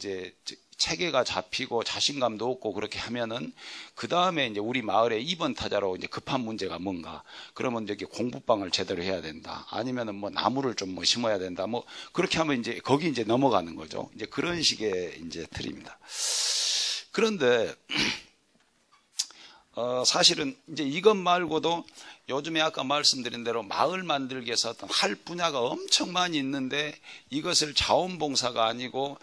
체계가 잡히고 자신감도 얻고 그렇게 하면은 그 다음에 이제 우리 마을에 2번 타자로 이제 급한 문제가 뭔가, 그러면 여기 공부방을 제대로 해야 된다. 아니면은 뭐 나무를 좀 뭐 심어야 된다. 뭐 그렇게 하면 이제 거기 이제 넘어가는 거죠. 이제 그런 식의 이제 틀입니다. 그런데 사실은 이제 이것 말고도 요즘에 아까 말씀드린 대로 마을 만들기 위해서 어떤 할 분야가 엄청 많이 있는데 이것을 자원봉사가 아니고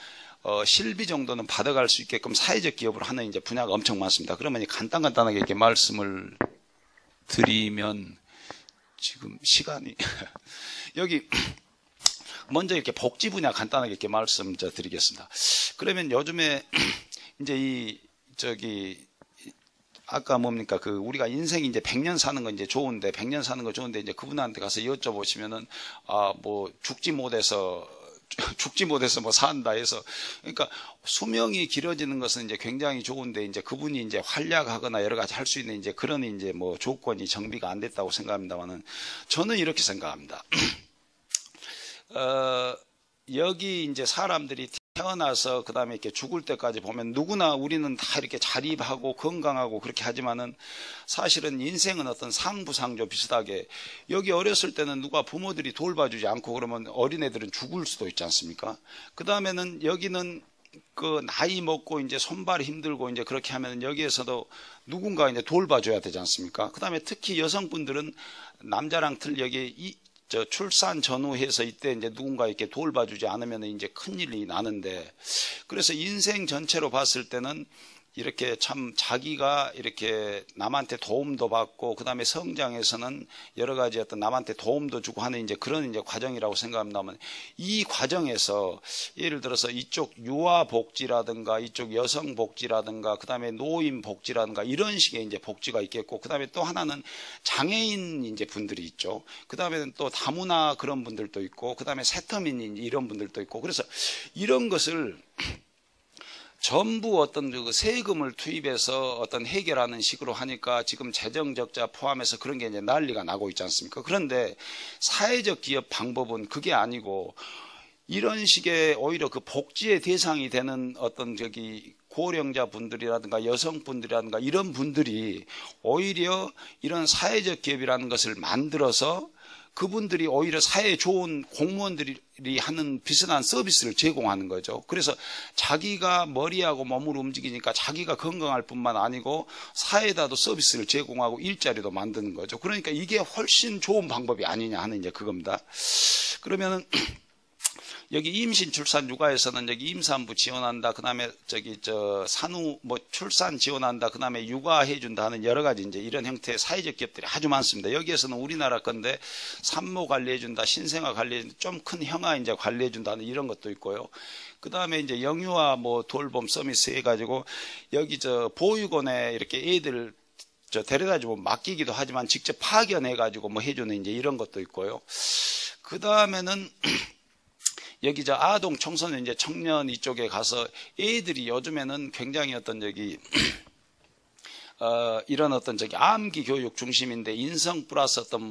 실비 정도는 받아갈 수 있게끔 사회적 기업을 하는 이제 분야가 엄청 많습니다. 그러면 간단하게 이렇게 말씀을 드리면 지금 시간이 여기 먼저 이렇게 복지 분야 간단하게 이렇게 말씀 드리겠습니다. 그러면 요즘에 이제 아까 뭡니까? 그 우리가 인생이 이제 100년 사는 건 이제 좋은데 100년 사는 거 좋은데 이제 그분한테 가서 여쭤보시면은 뭐 죽지 못해서 뭐 산다 해서, 그러니까 수명이 길어지는 것은 이제 굉장히 좋은데 이제 그분이 이제 활약하거나 여러 가지 할 수 있는 이제 그런 이제 뭐 조건이 정비가 안 됐다고 생각합니다만은 저는 이렇게 생각합니다. 여기 이제 사람들이 태어나서 그 다음에 이렇게 죽을 때까지 보면 누구나 우리는 다 이렇게 자립하고 건강하고 그렇게 하지만은 사실은 인생은 어떤 상부상조 비슷하게 여기 어렸을 때는 누가 부모들이 돌봐주지 않고 그러면 어린애들은 죽을 수도 있지 않습니까? 그 다음에는 여기는 그 나이 먹고 이제 손발이 힘들고 이제 그렇게 하면 여기에서도 누군가 이제 돌봐줘야 되지 않습니까? 그 다음에 특히 여성분들은 남자랑 틀리게 출산 전후해서 이때 이제 누군가 이렇게 돌봐주지 않으면 이제 큰일이 나는데, 그래서 인생 전체로 봤을 때는 이렇게 참 자기가 이렇게 남한테 도움도 받고 그 다음에 성장에서는 여러 가지 어떤 남한테 도움도 주고 하는 이제 그런 이제 과정이라고 생각합니다만, 이 과정에서 예를 들어서 이쪽 유아복지라든가 이쪽 여성복지라든가 그 다음에 노인복지라든가 이런 식의 이제 복지가 있겠고, 그 다음에 또 하나는 장애인 이제 분들이 있죠. 그 다음에는 또 다문화 그런 분들도 있고, 그 다음에 세터민 이런 분들도 있고, 그래서 이런 것을 전부 어떤 그 세금을 투입해서 어떤 해결하는 식으로 하니까 지금 재정적자 포함해서 그런 게 이제 난리가 나고 있지 않습니까? 그런데 사회적 기업 방법은 그게 아니고 이런 식의 오히려 그 복지의 대상이 되는 어떤 고령자 분들이라든가 여성분들이라든가 이런 분들이 오히려 이런 사회적 기업이라는 것을 만들어서 그분들이 오히려 사회에 좋은 공무원들이 하는 비슷한 서비스를 제공하는 거죠. 그래서 자기가 머리하고 몸을 움직이니까 자기가 건강할 뿐만 아니고 사회에다도 서비스를 제공하고 일자리도 만드는 거죠. 그러니까 이게 훨씬 좋은 방법이 아니냐 하는 이제 그겁니다. 그러면은 여기 임신 출산 육아에서는 여기 임산부 지원한다. 그다음에 산후 뭐 출산 지원한다. 그다음에 육아해 준다 하는 여러 가지 이제 이런 형태의 사회적 기업들이 아주 많습니다. 여기에서는 우리나라 건데 산모 관리해 준다, 신생아 관리해 준다, 좀 큰 형아 이제 관리해 준다는 이런 것도 있고요. 그다음에 이제 영유아 뭐 돌봄 서비스 해 가지고 여기 보육원에 이렇게 애들 데려다 주고 맡기기도 하지만 직접 파견해 가지고 뭐 해주는 이제 이런 것도 있고요. 그다음에는 여기 아동 청소년 이제 청년 이쪽에 가서 애들이 요즘에는 굉장히 어떤 이런 어떤 암기 교육 중심인데 인성 플러스 어떤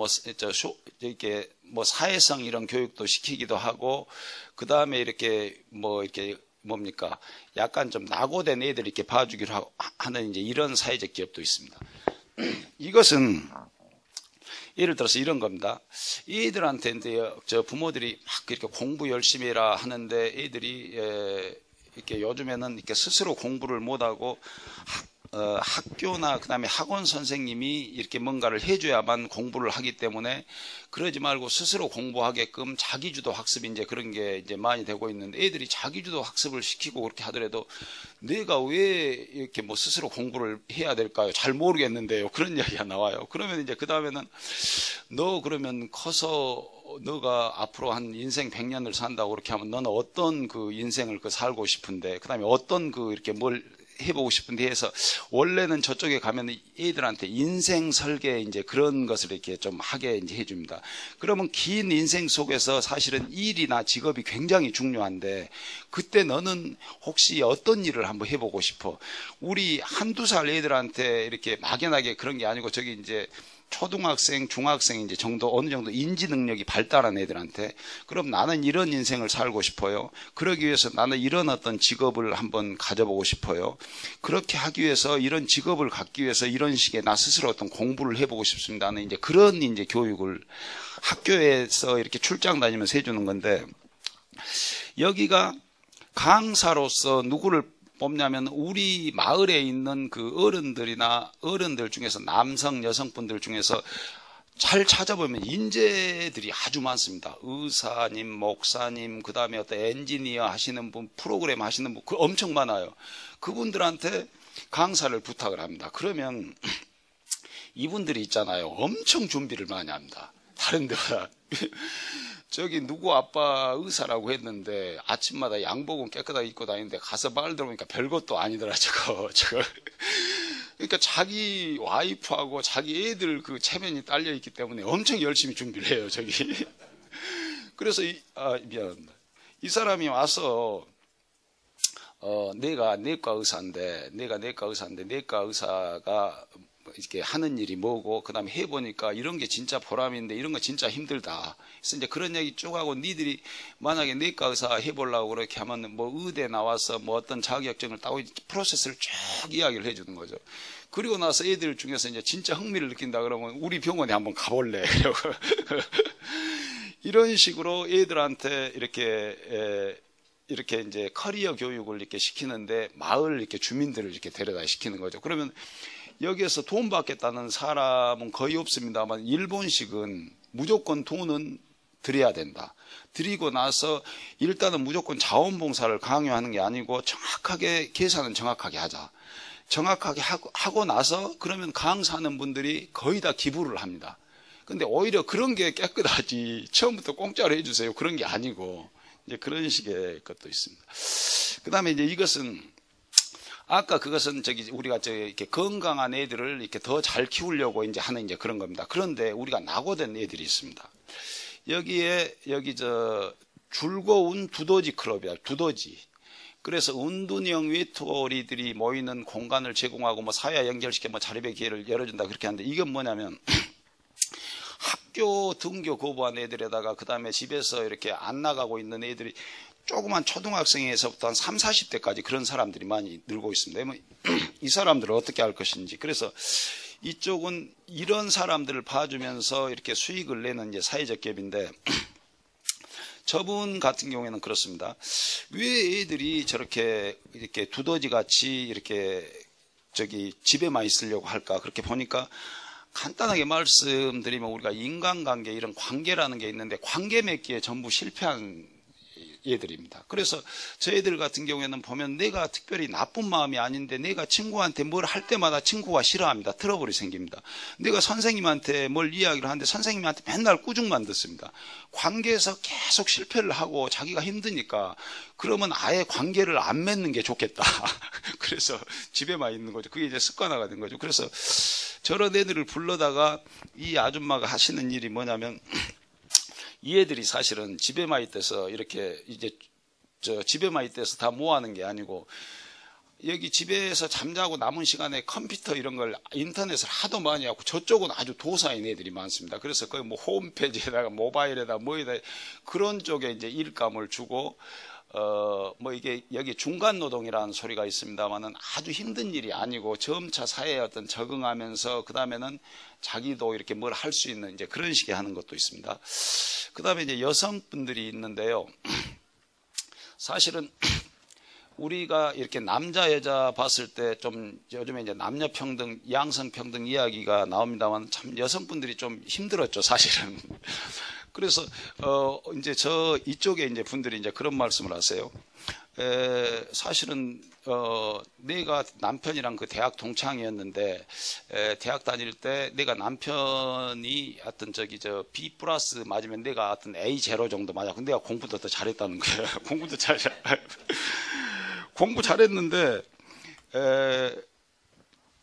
이렇게 뭐 사회성 이런 교육도 시키기도 하고, 그 다음에 이렇게 뭡니까? 약간 좀 낙오된 애들 이렇게 봐주기로 하는 이제 이런 사회적 기업도 있습니다. 이것은 예를 들어서 이런 겁니다. 애들한테 이제 저 부모들이 막 이렇게 공부 열심히 해라 하는데 애들이 이렇게 요즘에는 이렇게 스스로 공부를 못하고 학교나 그다음에 학원 선생님이 이렇게 뭔가를 해줘야만 공부를 하기 때문에 그러지 말고 스스로 공부하게끔 자기주도 학습 이제 그런 게 이제 많이 되고 있는데 애들이 자기주도 학습을 시키고 그렇게 하더라도 내가 왜 이렇게 뭐 스스로 공부를 해야 될까요? 잘 모르겠는데요. 그런 이야기가 나와요. 그러면 이제 그 다음에는 너 그러면 커서 너가 앞으로 한 인생 100년을 산다고 그렇게 하면 너는 어떤 그 인생을 살고 싶은데 그 다음에 어떤 그 이렇게 뭘 해보고 싶은데 해서 원래는 저쪽에 가면 애들한테 인생 설계 이제 그런 것을 이렇게 좀 하게 이제 해줍니다. 그러면 긴 인생 속에서 사실은 일이나 직업이 굉장히 중요한데 그때 너는 혹시 어떤 일을 한번 해보고 싶어? 우리 한두 살 애들한테 이렇게 막연하게 그런 게 아니고 저기 이제 초등학생, 중학생 이제 정도 어느 정도 인지 능력이 발달한 애들한테 그럼 나는 이런 인생을 살고 싶어요. 그러기 위해서 나는 이런 어떤 직업을 한번 가져보고 싶어요. 그렇게 하기 위해서 이런 직업을 갖기 위해서 이런 식의 나 스스로 어떤 공부를 해보고 싶습니다. 나는 이제 그런 이제 교육을 학교에서 이렇게 출장 다니면서 해주는 건데 여기가 강사로서 누구를 뽑냐면 우리 마을에 있는 그 어른들 중에서 남성 여성분들 중에서 잘 찾아보면 인재들이 아주 많습니다. 의사님, 목사님, 그 다음에 어떤 엔지니어 하시는 분, 프로그램 하시는 분, 엄청 많아요. 그분들한테 강사를 부탁을 합니다. 그러면 이분들이 있잖아요. 엄청 준비를 많이 합니다. 다른 데보다. 저기 누구 아빠 의사라고 했는데 아침마다 양복은 깨끗하게 입고 다니는데 가서 말 들어보니까 별것도 아니더라 저거. 그러니까 자기 와이프하고 자기 애들 그 체면이 딸려 있기 때문에 엄청 열심히 준비를 해요 저기. 그래서 미안합니다. 이 사람이 와서 내가 내과 의사인데 내과 의사가 이렇게 하는 일이 뭐고 그 다음에 해보니까 이런 게 진짜 보람인데 이런 거 진짜 힘들다. 그래서 이제 그런 얘기 쭉 하고 니들이 만약에 내과 의사 해보려고 그렇게 하면 뭐 의대 나와서 뭐 어떤 자격증을 따고 프로세스를 쭉 이야기를 해주는 거죠. 그리고 나서 애들 중에서 이제 진짜 흥미를 느낀다 그러면 우리 병원에 한번 가볼래. 이런 식으로 애들한테 이렇게 이제 커리어 교육을 이렇게 시키는데 마을 이렇게 주민들을 이렇게 데려다 시키는 거죠. 그러면 여기에서 돈 받겠다는 사람은 거의 없습니다만 일본식은 무조건 돈은 드려야 된다. 드리고 나서 일단은 무조건 자원봉사를 강요하는 게 아니고 정확하게 계산은 정확하게 하자. 정확하게 하고 나서 그러면 강사하는 분들이 거의 다 기부를 합니다. 근데 오히려 그런 게 깨끗하지 처음부터 공짜로 해주세요. 그런 게 아니고 이제 그런 식의 것도 있습니다. 그 다음에 이제 이것은 아까 그것은 우리가 이렇게 건강한 애들을 이렇게 더 잘 키우려고 이제 하는 이제 그런 겁니다. 그런데 우리가 낙오된 애들이 있습니다. 여기 즐거운 두더지 클럽이야. 두더지. 그래서 은둔형 외톨이들이 모이는 공간을 제공하고 뭐 사회 연결시켜 뭐 자립의 기회를 열어준다 그렇게 하는데 이건 뭐냐면 학교 등교 거부한 애들에다가 그 다음에 집에서 이렇게 안 나가고 있는 애들이 조그만 초등학생에서부터 한 30, 40대까지 그런 사람들이 많이 늘고 있습니다. 이 사람들을 어떻게 할 것인지. 그래서 이쪽은 이런 사람들을 봐주면서 이렇게 수익을 내는 이제 사회적 기업인데 저분 같은 경우에는 그렇습니다. 왜 애들이 저렇게 이렇게 두더지 같이 이렇게 집에만 있으려고 할까? 그렇게 보니까 간단하게 말씀드리면 우리가 인간관계 이런 관계라는 게 있는데 관계 맺기에 전부 실패한 얘들입니다. 그래서 저희들 같은 경우에는 보면 내가 특별히 나쁜 마음이 아닌데 내가 친구한테 뭘 할 때마다 친구가 싫어합니다. 트러블이 생깁니다. 내가 선생님한테 뭘 이야기를 하는데 선생님한테 맨날 꾸중만 듣습니다. 관계에서 계속 실패를 하고 자기가 힘드니까 그러면 아예 관계를 안 맺는 게 좋겠다. 그래서 집에만 있는 거죠. 그게 이제 습관화가 된 거죠. 그래서 저런 애들을 불러다가 이 아줌마가 하시는 일이 뭐냐면 이 애들이 사실은 집에만 있대서 이렇게 이제 집에만 있대서 다 모아하는 게 아니고 여기 집에서 잠자고 남은 시간에 컴퓨터 이런 걸 인터넷을 하도 많이 하고 저쪽은 아주 도사인 애들이 많습니다. 그래서 거의 뭐 홈페이지에다가 모바일에다 뭐에다 그런 쪽에 이제 일감을 주고 뭐 이게 여기 중간 노동이라는 소리가 있습니다만은 아주 힘든 일이 아니고 점차 사회에 어떤 적응하면서 그 다음에는 자기도 이렇게 뭘 할 수 있는 이제 그런 식의 하는 것도 있습니다. 그 다음에 이제 여성분들이 있는데요. 사실은 우리가 이렇게 남자 여자 봤을 때 좀 요즘에 이제 남녀 평등, 양성 평등 이야기가 나옵니다만 참 여성분들이 좀 힘들었죠, 사실은. 그래서 이제 이쪽에 이제 분들이 이제 그런 말씀을 하세요. 사실은 내가 남편이랑 그 대학 동창이었는데 대학 다닐 때 내가 남편이 하여튼 B 플러스 맞으면 내가 하여튼 A 제로 정도 맞아. 근데 내가 공부도 더 잘했다는 거예요. 공부도 공부 잘했는데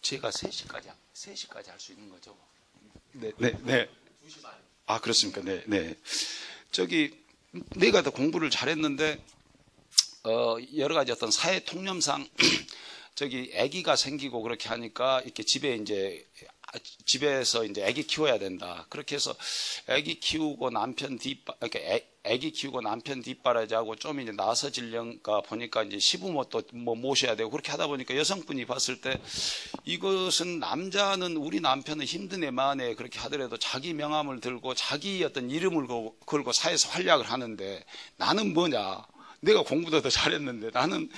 제가 3시까지 할 수 있는 거죠. 네. 아, 그렇습니까? 네. 내가 더 공부를 잘했는데 여러 가지 어떤 사회 통념상 아기가 생기고 그렇게 하니까 이렇게 집에서 이제 아기 키워야 된다. 그렇게 해서 아기 키우고 남편 뒷바라지하고 좀 이제 나서지려가 보니까 이제 시부모 또 뭐 모셔야 되고 그렇게 하다 보니까 여성분이 봤을 때 이것은 남자는 우리 남편은 힘든 애만에 그렇게 하더라도 자기 명함을 들고 자기 어떤 이름을 걸고 사회에서 활약을 하는데 나는 뭐냐? 내가 공부도 더 잘했는데 나는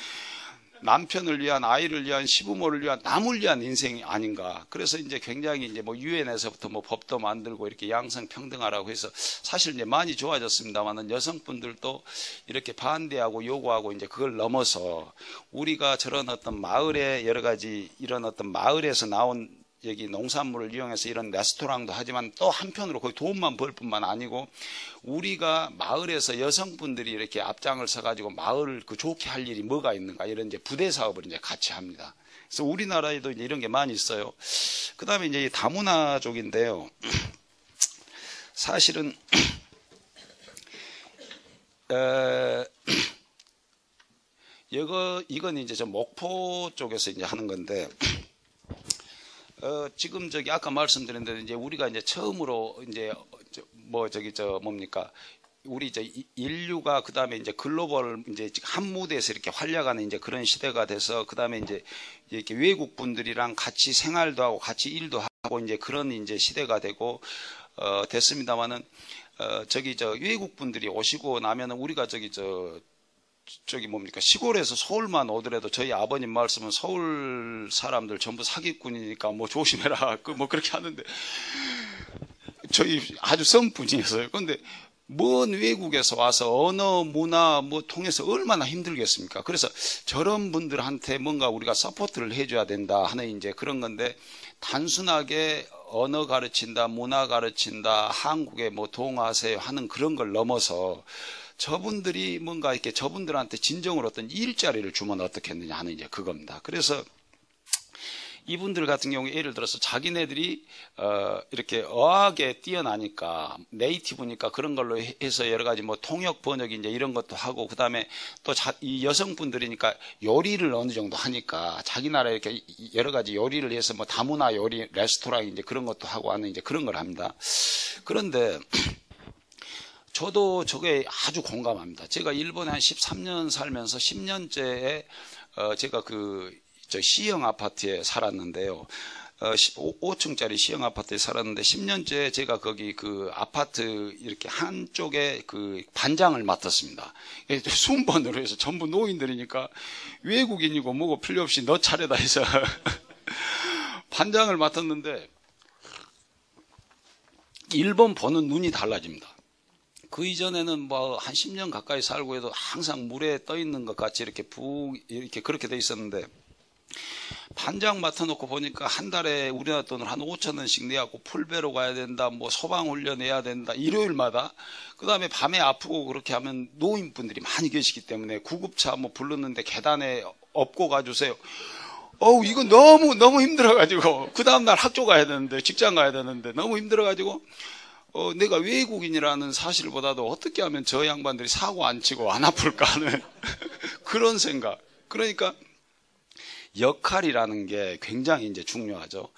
남편을 위한, 아이를 위한, 시부모를 위한, 남을 위한 인생이 아닌가. 그래서 이제 굉장히 이제 뭐 유엔에서부터 뭐 법도 만들고 이렇게 양성 평등하라고 해서 사실 이제 많이 좋아졌습니다만은 여성분들도 이렇게 반대하고 요구하고 이제 그걸 넘어서 우리가 저런 어떤 마을에 여러 가지 이런 어떤 마을에서 나온 여기 농산물을 이용해서 이런 레스토랑도 하지만 또 한편으로 거의 돈만 벌 뿐만 아니고 우리가 마을에서 여성분들이 이렇게 앞장을 서가지고 마을을 좋게 할 일이 뭐가 있는가 이런 이제 부대 사업을 이제 같이 합니다. 그래서 우리나라에도 이제 이런 게 많이 있어요. 그 다음에 이제 다문화 쪽인데요. 사실은 이건 이제 저 목포 쪽에서 이제 하는 건데. 지금 아까 말씀드린 대로 이제 우리가 이제 처음으로 이제 우리 인류가 그 다음에 이제 글로벌 이제 한 무대에서 이렇게 활약하는 이제 그런 시대가 돼서 그 다음에 이제 이렇게 외국 분들이랑 같이 생활도 하고 같이 일도 하고 이제 그런 이제 시대가 되고 됐습니다만은 외국 분들이 오시고 나면은 우리가 시골에서 서울만 오더라도 저희 아버님 말씀은 서울 사람들 전부 사기꾼이니까 뭐 조심해라. 뭐 그렇게 하는데 저희 아주 성분이었어요. 그런데 먼 외국에서 와서 언어, 문화 뭐 통해서 얼마나 힘들겠습니까? 그래서 저런 분들한테 뭔가 우리가 서포트를 해줘야 된다 하는 이제 그런 건데 단순하게 언어 가르친다, 문화 가르친다, 한국에 뭐 동화하세요 하는 그런 걸 넘어서 저분들이 뭔가 이렇게 저분들한테 진정으로 어떤 일자리를 주면 어떻겠느냐 하는 이제 그겁니다. 그래서 이분들 같은 경우에 예를 들어서 자기네들이 이렇게 어학에 뛰어나니까 네이티브니까 그런 걸로 해서 여러 가지 뭐 통역 번역 이제 이런 것도 하고 그 다음에 또 이 여성분들이니까 요리를 어느 정도 하니까 자기 나라에 이렇게 여러 가지 요리를 해서 뭐 다문화 요리 레스토랑 이제 그런 것도 하고 하는 이제 그런 걸 합니다. 그런데 저도 저게 아주 공감합니다. 제가 일본에 한 13년 살면서 10년째에 제가 저 C형 아파트에 살았는데요. 5층짜리 C형 아파트에 살았는데 10년째 제가 거기 그 아파트 이렇게 한쪽에 그 반장을 맡았습니다. 순번으로 해서 전부 노인들이니까 외국인이고 뭐고 필요 없이 너 차례다 해서 반장을 맡았는데 일본 보는 눈이 달라집니다. 그 이전에는 뭐 한 10년 가까이 살고 해도 항상 물에 떠 있는 것 같이 이렇게 이렇게 그렇게 돼 있었는데 반장 맡아놓고 보니까 한 달에 우리나라 돈으로 한 5천 원씩 내갖고 풀배로 가야 된다, 뭐 소방훈련 해야 된다, 일요일마다. 그 다음에 밤에 아프고 그렇게 하면 노인분들이 많이 계시기 때문에 구급차 뭐 부르는데 계단에 업고 가주세요. 이거 너무 힘들어가지고 그 다음날 학교 가야 되는데 직장 가야 되는데 너무 힘들어가지고 내가 외국인이라는 사실보다도 어떻게 하면 저 양반들이 사고 안 치고 안 아플까 하는 그런 생각. 그러니까 역할이라는 게 굉장히 이제 중요하죠.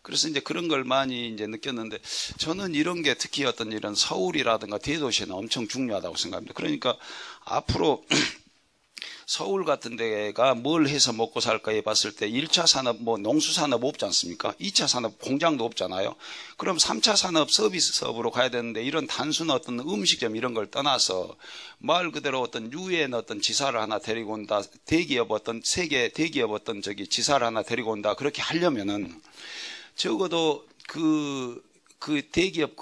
그래서 이제 그런 걸 많이 이제 느꼈는데, 저는 이런 게 특히 어떤 이런 서울이라든가 대도시에는 엄청 중요하다고 생각합니다. 그러니까 앞으로 서울 같은 데가 뭘 해서 먹고 살까 해봤을 때 1차 산업, 뭐 농수산업 없지 않습니까? 2차 산업 공장도 없잖아요. 그럼 3차 산업 서비스업으로 가야 되는데, 이런 단순 어떤 음식점 이런 걸 떠나서 말 그대로 어떤 유엔 어떤 지사를 하나 데리고 온다, 대기업 어떤 세계 대기업 어떤 지사를 하나 데리고 온다, 그렇게 하려면은 적어도 그 대기업,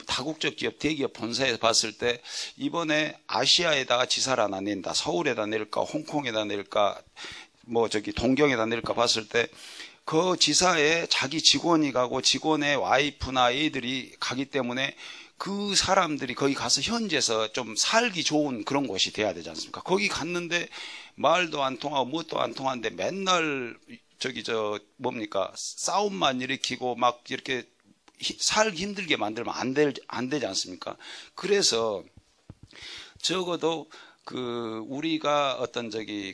다국적 기업 대기업 본사에서 봤을 때 이번에 아시아에다가 지사를 하나 낸다, 서울에다 낼까, 홍콩에다 낼까, 동경에다 낼까 봤을 때 그 지사에 자기 직원이 가고 직원의 와이프나 애들이 가기 때문에 그 사람들이 거기 가서 현지에서 좀 살기 좋은 그런 곳이 돼야 되지 않습니까? 거기 갔는데 말도 안 통하고 뭣도 안 통하는데 맨날 싸움만 일으키고 막 이렇게 살기 힘들게 만들면 안 되지 않습니까? 그래서 적어도 우리가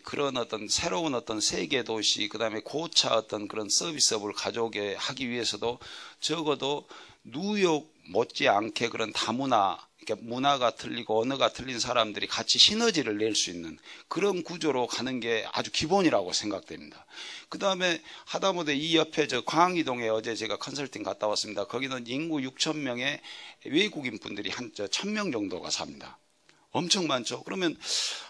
그런 어떤 새로운 어떤 세계 도시, 그 다음에 고차 어떤 그런 서비스업을 가져오게 하기 위해서도 적어도 뉴욕 못지않게 그런 다문화, 그러니까 문화가 틀리고 언어가 틀린 사람들이 같이 시너지를 낼 수 있는 그런 구조로 가는 게 아주 기본이라고 생각됩니다. 그 다음에 하다못해 이 옆에 광이동에 어제 제가 컨설팅 갔다 왔습니다. 거기는 인구 6,000명의 외국인 분들이 한 1,000명 정도가 삽니다. 엄청 많죠. 그러면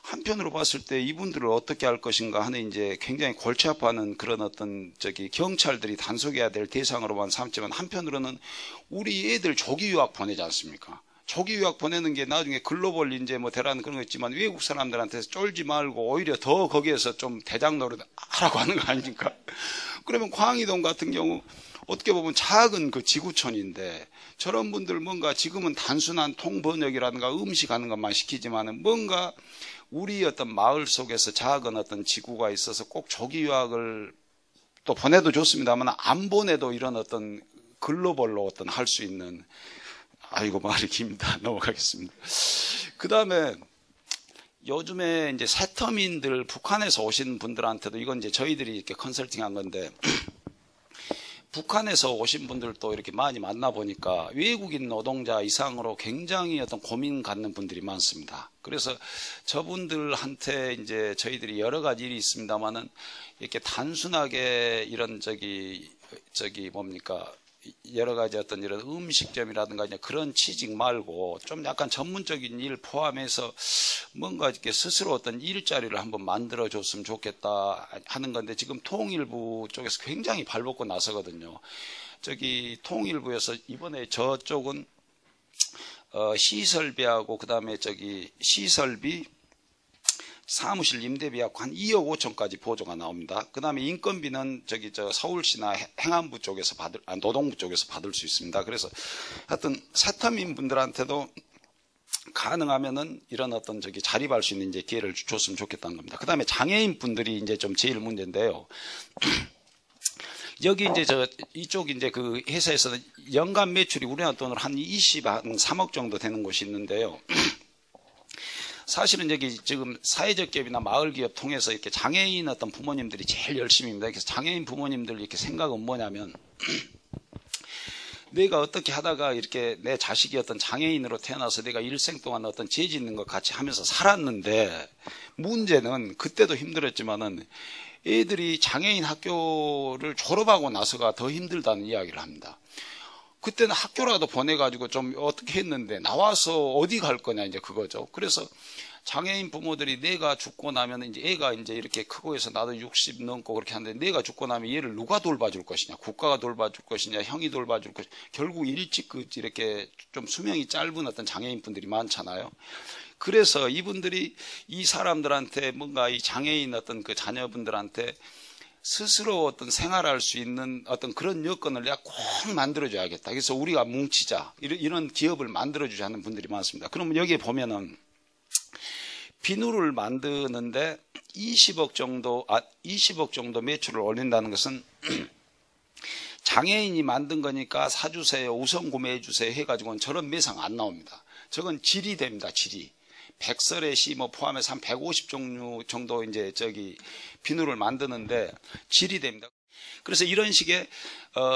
한편으로 봤을 때 이분들을 어떻게 할 것인가 하는 이제 굉장히 골치 아파하는 그런 어떤 경찰들이 단속해야 될 대상으로만 삼지만, 한편으로는 우리 애들 조기 유학 보내지 않습니까? 조기 유학 보내는 게 나중에 글로벌 인재 대란 그런 거 있지만 외국 사람들한테 쫄지 말고 오히려 더 거기에서 좀 대장 노릇 하라고 하는 거 아닙니까? 그러면 광이동 같은 경우 어떻게 보면 작은 지구촌인데, 저런 분들 뭔가 지금은 단순한 통번역이라든가 음식하는 것만 시키지만은 뭔가 우리 어떤 마을 속에서 작은 어떤 지구가 있어서 꼭 조기 유학을 또 보내도 좋습니다만 안 보내도 이런 어떤 글로벌로 할 수 있는, 아이고 말이 깁니다. 넘어가겠습니다. 그 다음에 요즘에 이제 새터민들, 북한에서 오신 분들한테도 이건 이제 저희들이 이렇게 컨설팅한 건데, 북한에서 오신 분들도 이렇게 많이 만나보니까 외국인 노동자 이상으로 굉장히 어떤 고민 갖는 분들이 많습니다. 그래서 저분들한테 이제 저희들이 여러 가지 일이 있습니다만은 이렇게 단순하게 이런 여러 가지 어떤 이런 음식점이라든가 그런 취직 말고 좀 약간 전문적인 일 포함해서 뭔가 이렇게 스스로 어떤 일자리를 한번 만들어 줬으면 좋겠다 하는 건데, 지금 통일부 쪽에서 굉장히 발벗고 나서거든요. 통일부에서 이번에 저쪽은 시설비하고 그 다음에 시설비, 사무실 임대비하고 한 2억 5천까지 보조가 나옵니다. 그 다음에 인건비는 서울시나 행안부 쪽에서 노동부 쪽에서 받을 수 있습니다. 그래서 하여튼 새터민 분들한테도 가능하면은 이런 어떤 자립할 수 있는 이제 기회를 줬으면 좋겠다는 겁니다. 그 다음에 장애인 분들이 이제 좀 제일 문제인데요. 여기 이제 이쪽 이제 그 회사에서는 연간 매출이 우리나라 돈으로 한 23억 정도 되는 곳이 있는데요. 사실은 여기 지금 사회적 기업이나 마을 기업 통해서 이렇게 장애인 어떤 부모님들이 제일 열심히입니다. 그래서 장애인 부모님들 이렇게 생각은 뭐냐면, 내가 어떻게 하다가 이렇게 내 자식이 어떤 장애인으로 태어나서 내가 일생 동안 어떤 죄 짓는 것 같이 하면서 살았는데, 문제는 그때도 힘들었지만은 애들이 장애인 학교를 졸업하고 나서가 더 힘들다는 이야기를 합니다. 그때는 학교라도 보내가지고 좀 어떻게 했는데 나와서 어디 갈 거냐 이제 그거죠. 그래서 장애인 부모들이 내가 죽고 나면 이제 애가 이제 이렇게 크고 해서 나도 60 넘고 그렇게 하는데, 내가 죽고 나면 얘를 누가 돌봐줄 것이냐, 국가가 돌봐줄 것이냐, 형이 돌봐줄 것이냐, 결국 일찍 이렇게 좀 수명이 짧은 어떤 장애인 분들이 많잖아요. 그래서 이분들이 이 사람들한테 뭔가 이 장애인 어떤 그 자녀분들한테 스스로 어떤 생활할 수 있는 어떤 그런 여건을 내가 꼭 만들어줘야겠다. 그래서 우리가 뭉치자. 이런 기업을 만들어주자 하는 분들이 많습니다. 그러면 여기에 보면은 비누를 만드는데 20억 정도 매출을 올린다는 것은 장애인이 만든 거니까 사주세요, 우선 구매해 주세요 해가지고는 저런 매상 안 나옵니다. 저건 질이 됩니다. 질이. 백설의 시 뭐 포함해서 한 150종류 정도 이제 비누를 만드는데 질이 됩니다. 그래서 이런 식의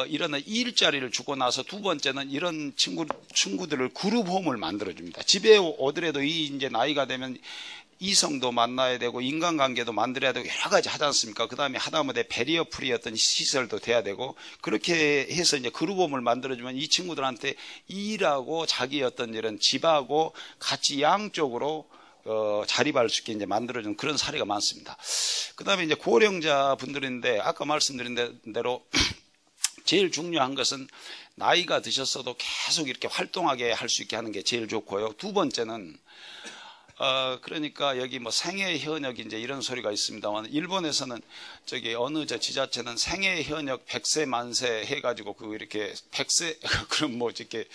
이런 일자리를 주고 나서 두 번째는 이런 친구들을 그룹홈을 만들어 줍니다. 집에 오더라도 이제 나이가 되면 이성도 만나야 되고 인간관계도 만들어야 되고 여러 가지 하지 않습니까? 그 다음에 하다못해 베리어 프리 어떤 시설도 돼야 되고, 그렇게 해서 이제 그룹홈을 만들어주면 이 친구들한테 일하고 자기 어떤 이런 집하고 같이 양쪽으로 자립할 수 있게 이제 만들어주는 그런 사례가 많습니다. 그 다음에 이제 고령자 분들인데 아까 말씀드린 대로 제일 중요한 것은 나이가 드셨어도 계속 이렇게 활동하게 할 수 있게 하는 게 제일 좋고요. 두 번째는 그러니까 여기 뭐 생애 현역 이제 이런 소리가 있습니다만, 일본에서는 어느 지자체는 생애 현역 100세 만세 해가지고 이렇게 100세 그런 뭐 이렇게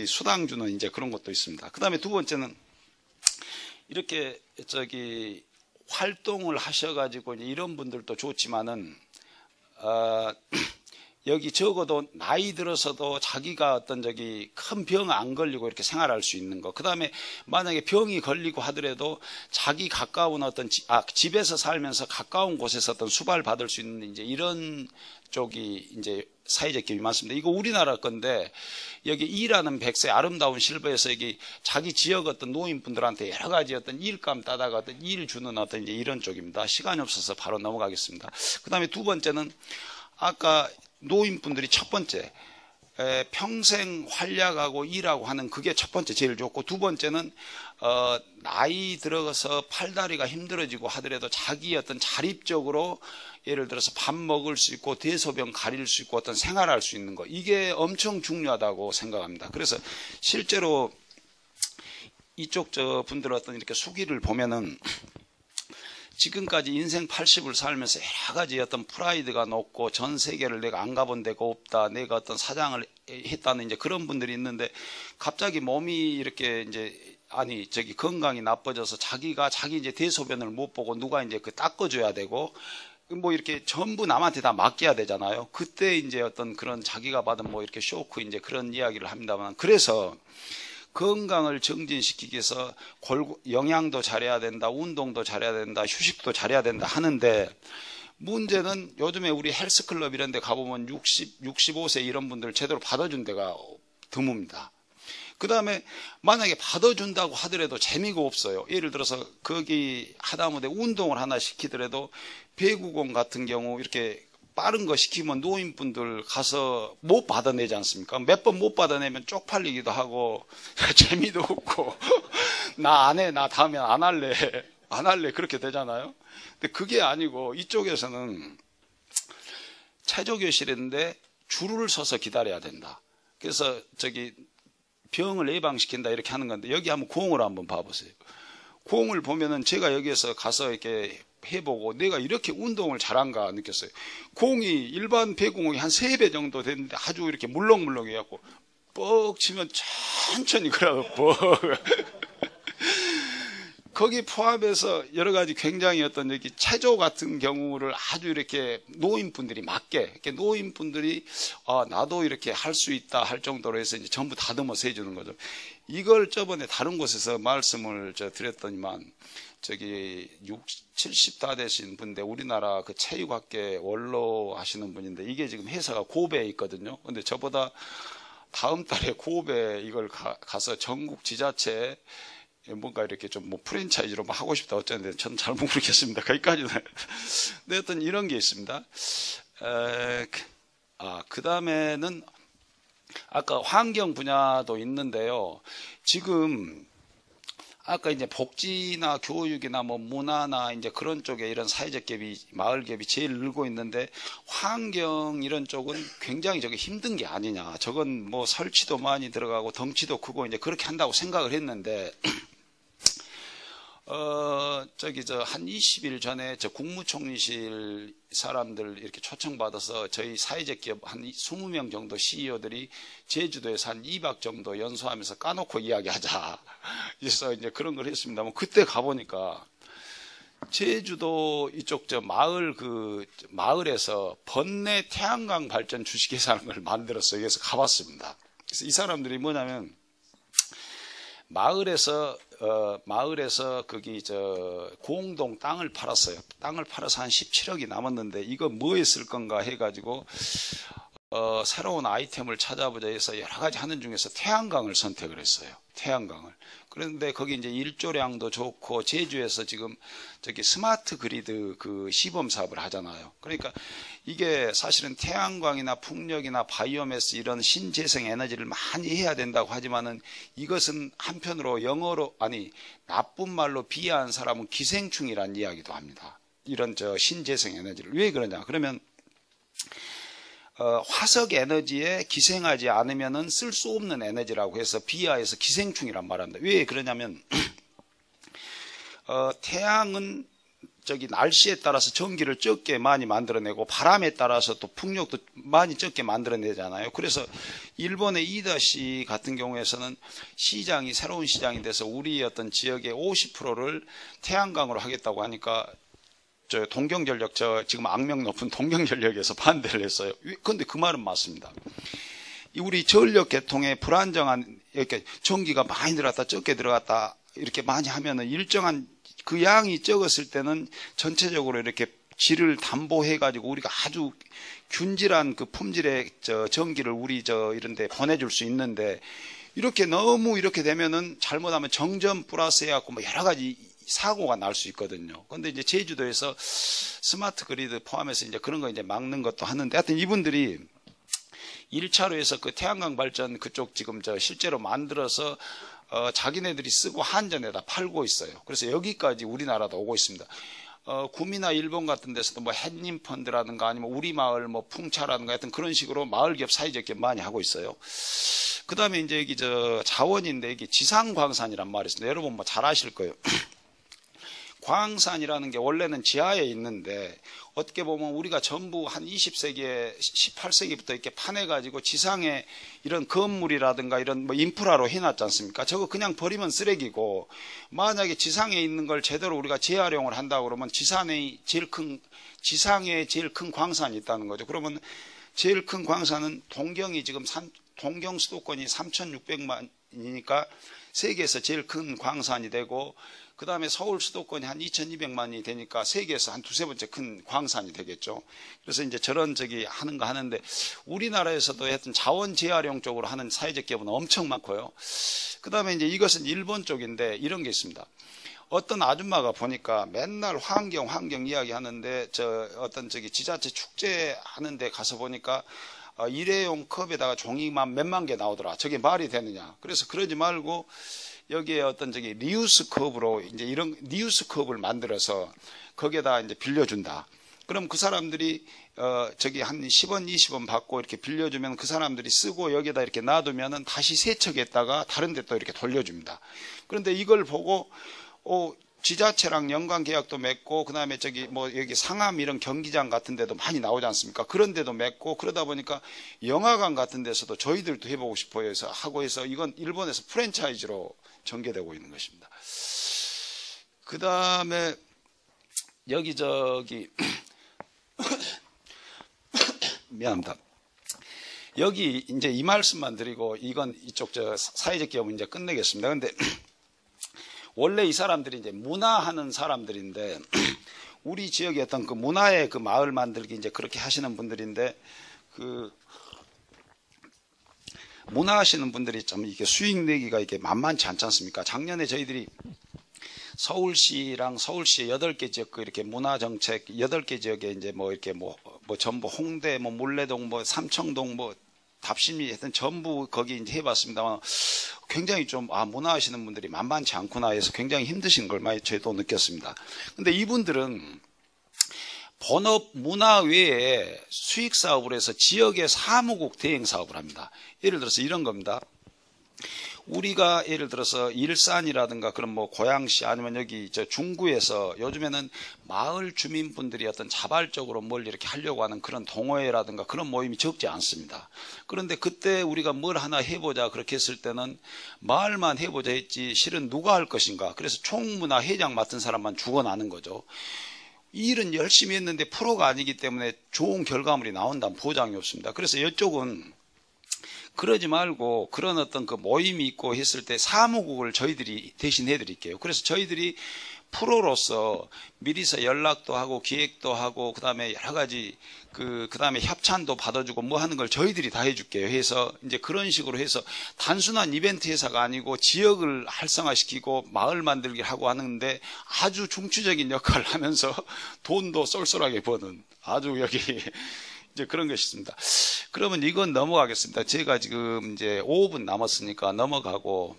수당 주는 이제 그런 것도 있습니다. 그 다음에 두 번째는 이렇게 활동을 하셔가지고 이런 분들도 좋지만은 여기 적어도 나이 들어서도 자기가 어떤 큰 병 안 걸리고 이렇게 생활할 수 있는 거. 그 다음에 만약에 병이 걸리고 하더라도 자기 가까운 집에서 살면서 가까운 곳에서 어떤 수발 받을 수 있는 이제 이런 쪽이 이제 사회적 기업이 많습니다. 이거 우리나라 건데, 여기 일하는 100세 아름다운 실버에서 여기 자기 지역 어떤 노인분들한테 여러 가지 어떤 일감 따다가 어떤 일 주는 어떤 이제 이런 쪽입니다. 시간이 없어서 바로 넘어가겠습니다. 그 다음에 두 번째는 아까 노인분들이 첫 번째 평생 활약하고 일하고 하는 그게 첫 번째 제일 좋고, 두 번째는 나이 들어서 팔다리가 힘들어지고 하더라도 자기 어떤 자립적으로 예를 들어서 밥 먹을 수 있고 대소변 가릴 수 있고 어떤 생활할 수 있는 거, 이게 엄청 중요하다고 생각합니다. 그래서 실제로 이쪽 분들 어떤 이렇게 수기를 보면은 지금까지 인생 80을 살면서 여러 가지 어떤 프라이드가 높고 전 세계를 내가 안 가본 데가 없다, 내가 어떤 사장을 했다는 이제 그런 분들이 있는데, 갑자기 몸이 이렇게 이제 건강이 나빠져서 자기가 자기 이제 대소변을 못 보고 누가 이제 닦아줘야 되고 뭐 이렇게 전부 남한테 다 맡겨야 되잖아요. 그때 이제 어떤 그런 자기가 받은 뭐 이렇게 쇼크 이제 그런 이야기를 합니다만, 그래서 건강을 정진시키기 위해서 영양도 잘해야 된다, 운동도 잘해야 된다, 휴식도 잘해야 된다 하는데, 문제는 요즘에 우리 헬스클럽 이런 데 가보면 65세 이런 분들 제대로 받아준 데가 드뭅니다. 그 다음에 만약에 받아준다고 하더라도 재미가 없어요. 예를 들어서 거기 하다못해 운동을 하나 시키더라도 배구공 같은 경우 이렇게 빠른 거 시키면 노인분들 가서 못 받아내지 않습니까? 몇 번 못 받아내면 쪽팔리기도 하고 재미도 없고 나 안 해, 나 다음에 안 할래 그렇게 되잖아요. 근데 그게 아니고 이쪽에서는 체조교실인데 줄을 서서 기다려야 된다. 그래서 병을 예방시킨다 이렇게 하는 건데, 여기 한번 공을 한번 봐보세요. 공을 보면은 제가 여기에서 가서 이렇게 해보고 내가 이렇게 운동을 잘한가 느꼈어요. 공이 일반 배구공이 한 3배 정도 됐는데 아주 이렇게 물렁물렁 해갖고 뻑 치면 천천히 그러고 뻑 거기 포함해서 여러 가지 굉장히 어떤 여기 체조 같은 경우를 아주 이렇게 노인분들이 이렇게 노인분들이 나도 이렇게 할 수 있다 할 정도로 해서 이제 전부 다듬어서 해주는 거죠. 이걸 저번에 다른 곳에서 말씀을 드렸더니만 70 다 되신 분인데 우리나라 그 체육학계 원로 하시는 분인데, 이게 지금 회사가 고베에 있거든요. 근데 저보다 다음 달에 고베 이걸 가서 전국 지자체에 뭔가 이렇게 좀 뭐 프랜차이즈로 막 하고 싶다 어쩌는데 저는 잘 모르겠습니다. 거기까지는. 근데 어떤 이런 게 있습니다. 그 다음에는 아까 환경 분야도 있는데요. 지금 아까 이제 복지나 교육이나 뭐 문화나 이제 그런 쪽에 이런 사회적 갭이, 마을 갭이 제일 늘고 있는데, 환경 이런 쪽은 굉장히 힘든 게 아니냐. 저건 뭐 설치도 많이 들어가고 덩치도 크고 이제 그렇게 한다고 생각을 했는데, 한 20일 전에 국무총리실 사람들 이렇게 초청받아서 저희 사회적 기업 한 20명 정도 CEO들이 제주도에서 한 2박 정도 연수하면서 까놓고 이야기하자. 그래서 이제 그런 걸 했습니다만, 그때 가보니까 제주도 이쪽 마을에서 번내 태양광 발전 주식회사라는 걸 만들었어요. 그래서 가봤습니다. 그래서 이 사람들이 뭐냐면, 마을에서 마을에서 거기 공동 땅을 팔았어요. 땅을 팔아서 한 17억이 남았는데 이거 뭐에 쓸 건가 해가지고 새로운 아이템을 찾아보자 해서 여러 가지 하는 중에서 태양광을 선택을 했어요. 태양광을. 그런데 거기 이제 일조량도 좋고 제주에서 지금 저기 스마트 그리드 그 시범 사업을 하잖아요. 그러니까 이게 사실은 태양광이나 풍력이나 바이오매스 이런 신재생 에너지를 많이 해야 된다고 하지만은 이것은 한편으로 영어로 나쁜 말로 비하한 사람은 기생충이라는 이야기도 합니다. 이런 신재생 에너지를 왜 그러냐? 그러면 화석 에너지에 기생하지 않으면은 쓸 수 없는 에너지라고 해서 비하해서 기생충이란 말합니다. 왜 그러냐면 태양은 날씨에 따라서 전기를 적게 많이 만들어내고 바람에 따라서 또 풍력도 많이 적게 만들어내잖아요. 그래서 일본의 이다시 같은 경우에서는 새로운 시장이 돼서 우리 어떤 지역의 50%를 태양광으로 하겠다고 하니까 동경전력 지금 악명 높은 동경전력에서 반대를 했어요. 그런데 그 말은 맞습니다. 우리 전력 계통에 불안정한 이렇게 전기가 많이 들어갔다 적게 들어갔다 이렇게 많이 하면은 일정한 그 양이 적었을 때는 전체적으로 이렇게 질을 담보해 가지고 우리가 아주 균질한 그 품질의 전기를 우리 이런 데 보내줄 수 있는데 이렇게 너무 이렇게 되면은 잘못하면 정전 플러스 해갖고 뭐 여러 가지 사고가 날 수 있거든요. 근데 이제 제주도에서 스마트 그리드 포함해서 이제 그런 거 이제 막는 것도 하는데 하여튼 이분들이 1차로에서 그 태양광 발전 그쪽 지금 실제로 만들어서 자기네들이 쓰고 한전에다 팔고 있어요. 그래서 여기까지 우리나라도 오고 있습니다. 구미나 일본 같은 데서도 뭐 햇님 펀드라든가 아니면 우리 마을 뭐 풍차라든가 하여튼 그런 식으로 마을 기업 사회적 기업 많이 하고 있어요. 그 다음에 이제 여기 자원인데 이게 지상광산이란 말이 있습니다. 여러분 뭐 잘 아실 거예요. 광산이라는 게 원래는 지하에 있는데 어떻게 보면 우리가 전부 한 20세기에 18세기부터 이렇게 파내가지고 지상에 이런 건물이라든가 이런 뭐 인프라로 해놨지 않습니까? 저거 그냥 버리면 쓰레기고 만약에 지상에 있는 걸 제대로 우리가 재활용을 한다고 그러면 지상에 제일 큰 광산이 있다는 거죠. 그러면 제일 큰 광산은 동경이 지금 동경 수도권이 3,600만이니까 세계에서 제일 큰 광산이 되고 그 다음에 서울 수도권이 한 2,200만이 되니까 세계에서 한 두세 번째 큰 광산이 되겠죠. 그래서 이제 저런 하는 거 하는데 우리나라에서도 하여튼 자원 재활용 쪽으로 하는 사회적 기업은 엄청 많고요. 그 다음에 이제 이것은 일본 쪽인데 이런 게 있습니다. 어떤 아줌마가 보니까 맨날 환경 이야기 하는데 어떤 지자체 축제 하는데 가서 보니까 일회용 컵에다가 종이만 몇만 개 나오더라. 저게 말이 되느냐. 그래서 그러지 말고 여기에 어떤 리우스 컵으로 이제 이런 리우스 컵을 만들어서 거기에다 이제 빌려준다. 그럼 그 사람들이 한 10원, 20원 받고 이렇게 빌려주면 그 사람들이 쓰고 여기에다 이렇게 놔두면은 다시 세척했다가 다른 데 또 이렇게 돌려줍니다. 그런데 이걸 보고 지자체랑 연관 계약도 맺고 그다음에 여기 상암 이런 경기장 같은 데도 많이 나오지 않습니까? 그런 데도 맺고 그러다 보니까 영화관 같은 데서도 저희들도 해보고 싶어요 해서 하고 해서 이건 일본에서 프랜차이즈로 전개되고 있는 것입니다. 그다음에 여기 미안합니다. 여기 이제 이 말씀만 드리고 이건 이쪽 사회적 기업은 이제 끝내겠습니다. 근데 원래 이 사람들이 이제 문화하는 사람들인데 우리 지역의 어떤 그 문화의 그 마을 만들기 이제 그렇게 하시는 분들인데 그 문화하시는 분들이 좀 이게 수익 내기가 이게 만만치 않지 않습니까? 작년에 저희들이 서울시랑 서울시의 8개 지역 그 이렇게 문화 정책 8개 지역에 이제 뭐 이렇게 뭐 전부 홍대 뭐 물레동 뭐 삼청동 뭐 답심리 하여튼 전부 거기 이제 해봤습니다만 굉장히 문화하시는 분들이 만만치 않구나 해서 굉장히 힘드신 걸 많이 저희도 느꼈습니다. 근데 이분들은 본업 문화 외에 수익 사업을 해서 지역의 사무국 대행 사업을 합니다. 예를 들어서 이런 겁니다. 우리가 예를 들어서 일산이라든가 그런 뭐 고양시 아니면 여기 중구에서 요즘에는 마을 주민분들이 어떤 자발적으로 뭘 이렇게 하려고 하는 그런 동호회라든가 그런 모임이 적지 않습니다. 그런데 그때 우리가 뭘 하나 해보자 그렇게 했을 때는 마을만 해보자 했지 실은 누가 할 것인가. 그래서 총무나 회장 맡은 사람만 죽어나는 거죠. 이 일은 열심히 했는데 프로가 아니기 때문에 좋은 결과물이 나온다는 보장이 없습니다. 그래서 이쪽은 그러지 말고 그런 어떤 그 모임이 있고 했을 때 사무국을 저희들이 대신 해드릴게요. 그래서 저희들이 프로로서 미리서 연락도 하고 기획도 하고 그다음에 여러 가지 그다음에 협찬도 받아주고 뭐 하는 걸 저희들이 다 해줄게요. 해서 이제 그런 식으로 해서 단순한 이벤트 회사가 아니고 지역을 활성화시키고 마을 만들기를 하고 하는데 아주 중추적인 역할을 하면서 돈도 쏠쏠하게 버는 아주 여기 이제 그런 것이 있습니다. 그러면 이건 넘어가겠습니다. 제가 지금 이제 5분 남았으니까 넘어가고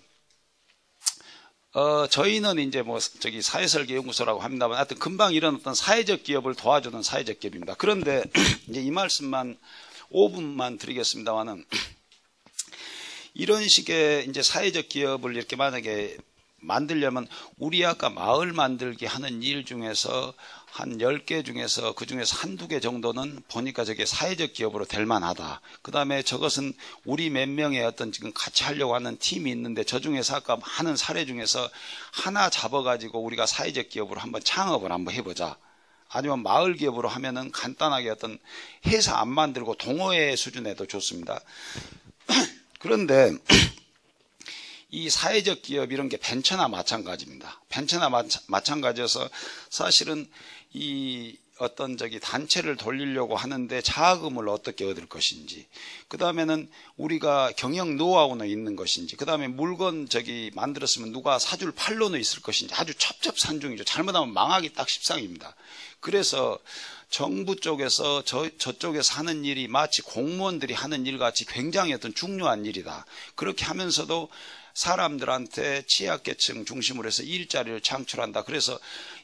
저희는 이제 뭐 저기 사회설계연구소라고 합니다만 하여튼 금방 이런 어떤 사회적 기업을 도와주는 사회적 기업입니다. 그런데 이제 이 말씀만 5분만 드리겠습니다만은 이런 식의 이제 사회적 기업을 이렇게 만약에 만들려면 우리 아까 마을 만들기 하는 일 중에서 한 10개 중에서 그 중에서 한두 개 정도는 보니까 저게 사회적 기업으로 될 만하다. 그 다음에 저것은 우리 몇 명의 어떤 지금 같이 하려고 하는 팀이 있는데 저 중에서 아까 많은 사례 중에서 하나 잡아가지고 우리가 사회적 기업으로 한번 창업을 한번 해보자. 아니면 마을 기업으로 하면은 간단하게 어떤 회사 안 만들고 동호회 수준에도 좋습니다. 그런데 이 사회적 기업 이런 게 벤처나 마찬가지입니다. 벤처나 마찬가지여서 사실은 이 어떤 저기 단체를 돌리려고 하는데 자금을 어떻게 얻을 것인지, 그 다음에는 우리가 경영 노하우는 있는 것인지, 그 다음에 물건 저기 만들었으면 누가 사줄 판로는 있을 것인지 아주 첩첩산중이죠. 잘못하면 망하기 딱 십상입니다. 그래서 정부 쪽에서 저쪽에서 하는 일이 마치 공무원들이 하는 일 같이 굉장히 어떤 중요한 일이다. 그렇게 하면서도 사람들한테 취약계층 중심으로 해서 일자리를 창출한다. 그래서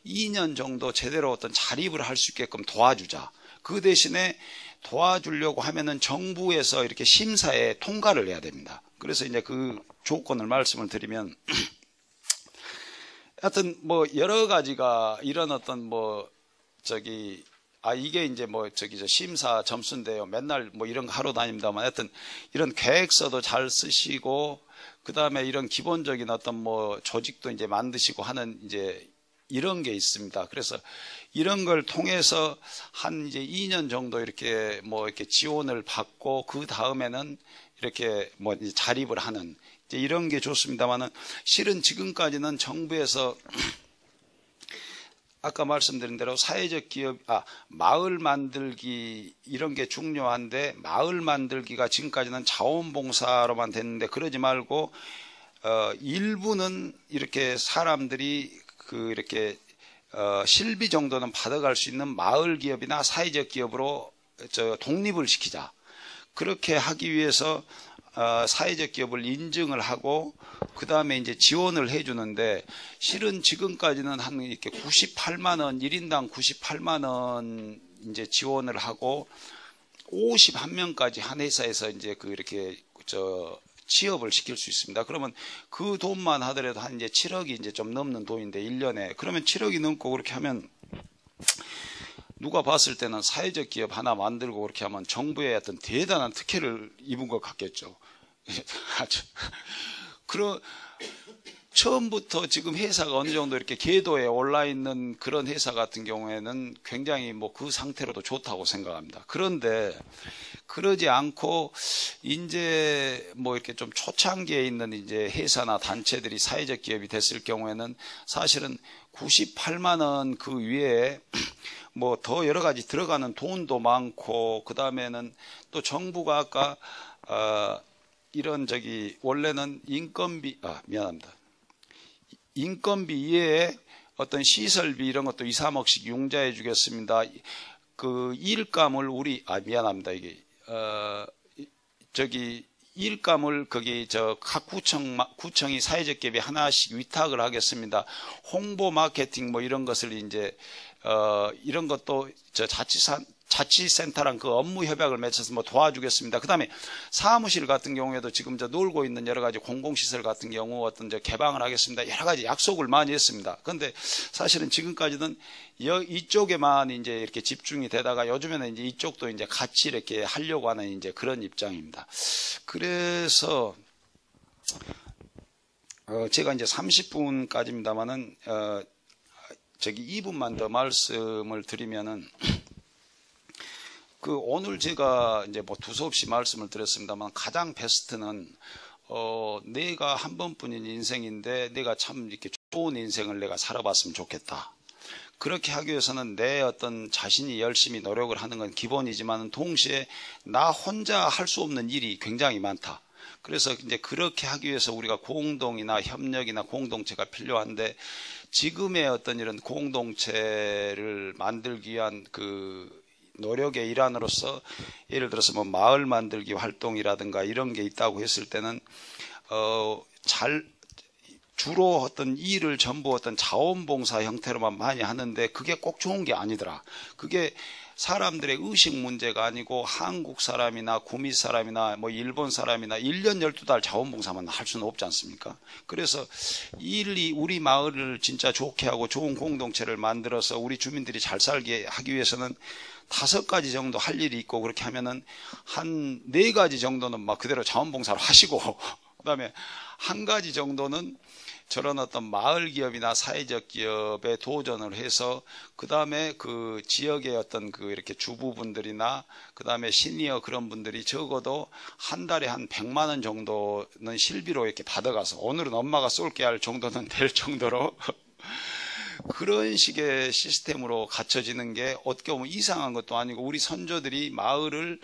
2년 정도 제대로 어떤 자립을 할 수 있게끔 도와주자. 그 대신에 도와주려고 하면은 정부에서 이렇게 심사에 통과를 해야 됩니다. 그래서 이제 그 조건을 말씀을 드리면 하여튼 뭐 여러 가지가 이런 어떤 뭐 저기 이게 이제 뭐 저기 저 심사 점수인데요. 맨날 뭐 이런 거 하러 다닙니다만 하여튼 이런 계획서도 잘 쓰시고 그 다음에 이런 기본적인 어떤 뭐 조직도 이제 만드시고 하는 이제 이런 게 있습니다. 그래서 이런 걸 통해서 한 이제 2년 정도 이렇게 뭐 이렇게 지원을 받고 그 다음에는 이렇게 뭐 자립을 하는 이제 이런 게 좋습니다만은 실은 지금까지는 정부에서 아까 말씀드린 대로 사회적 기업, 마을 만들기 이런 게 중요한데 마을 만들기가 지금까지는 자원봉사로만 됐는데 그러지 말고 일부는 이렇게 사람들이 이렇게 실비 정도는 받아갈 수 있는 마을 기업이나 사회적 기업으로 독립을 시키자. 그렇게 하기 위해서 사회적 기업을 인증을 하고 그 다음에 이제 지원을 해주는데 실은 지금까지는 한 이렇게 98만 원 1인당 98만 원 이제 지원을 하고 51명까지 한 회사에서 이제 이렇게 취업을 시킬 수 있습니다. 그러면 그 돈만 하더라도 한 이제 7억이 이제 좀 넘는 돈인데 1년에 그러면 7억이 넘고 그렇게 하면 누가 봤을 때는 사회적 기업 하나 만들고 그렇게 하면 정부의 어떤 대단한 특혜를 입은 것 같겠죠. 처음부터 지금 회사가 어느 정도 이렇게 궤도에 올라 있는 그런 회사 같은 경우에는 굉장히 뭐 그 상태로도 좋다고 생각합니다. 그런데 그러지 않고 이제 뭐 이렇게 좀 초창기에 있는 이제 회사나 단체들이 사회적 기업이 됐을 경우에는 사실은 98만 원 그 위에 뭐 더 여러 가지 들어가는 돈도 많고 그 다음에는 또 정부가 아까 이런 원래는 인건비 미안합니다. 인건비 이외에 어떤 시설비 이런 것도 2, 3억씩 융자해 주겠습니다. 그 일감을 미안합니다. 이게 일감을 각 구청이 사회적 기업에 하나씩 위탁을 하겠습니다. 홍보 마케팅 뭐 이런 것을 이제 이런 것도 자치센터랑 그 업무 협약을 맺어서 뭐 도와주겠습니다. 그 다음에 사무실 같은 경우에도 지금 놀고 있는 여러 가지 공공시설 같은 경우 어떤 개방을 하겠습니다. 여러 가지 약속을 많이 했습니다. 그런데 사실은 지금까지는 이쪽에만 이제 이렇게 집중이 되다가 요즘에는 이제 이쪽도 이제 같이 이렇게 하려고 하는 이제 그런 입장입니다. 그래서 제가 이제 30분까지입니다만은 2분만 더 말씀을 드리면은 오늘 제가 이제 뭐 두서없이 말씀을 드렸습니다만 가장 베스트는 내가 한 번뿐인 인생인데 내가 참 이렇게 좋은 인생을 내가 살아봤으면 좋겠다. 그렇게 하기 위해서는 내 어떤 자신이 열심히 노력을 하는 건 기본이지만 동시에 나 혼자 할 수 없는 일이 굉장히 많다. 그래서 이제 그렇게 하기 위해서 우리가 공동이나 협력이나 공동체가 필요한데 지금의 어떤 이런 공동체를 만들기 위한 그 노력의 일환으로서 예를 들어서 뭐 마을 만들기 활동이라든가 이런 게 있다고 했을 때는 주로 어떤 일을 전부 어떤 자원봉사 형태로만 많이 하는데 그게 꼭 좋은 게 아니더라. 그게 사람들의 의식 문제가 아니고 한국 사람이나 구미 사람이나 뭐 일본 사람이나 1년 12달 자원봉사만 할 수는 없지 않습니까? 그래서 우리 마을을 진짜 좋게 하고 좋은 공동체를 만들어서 우리 주민들이 잘 살게 하기 위해서는 5가지 정도 할 일이 있고 그렇게 하면은 한 4가지 정도는 막 그대로 자원봉사를 하시고 그다음에 1가지 정도는 저런 어떤 마을 기업이나 사회적 기업에 도전을 해서 그 다음에 그 지역의 어떤 그 이렇게 주부분들이나 그 다음에 시니어 그런 분들이 적어도 한 달에 한 100만 원 정도는 실비로 이렇게 받아가서 오늘은 엄마가 쏠게 할 정도는 될 정도로 그런 식의 시스템으로 갖춰지는 게 어떻게 보면 이상한 것도 아니고 우리 선조들이 마을을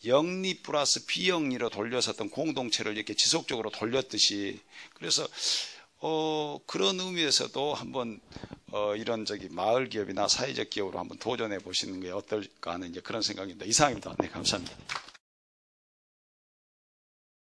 영리 플러스 비영리로 돌려서 어떤 공동체를 이렇게 지속적으로 돌렸듯이 그래서 그런 의미에서도 한번 이런 마을 기업이나 사회적 기업으로 한번 도전해 보시는 게 어떨까 하는 이제 그런 생각입니다. 이상입니다. 네, 감사합니다.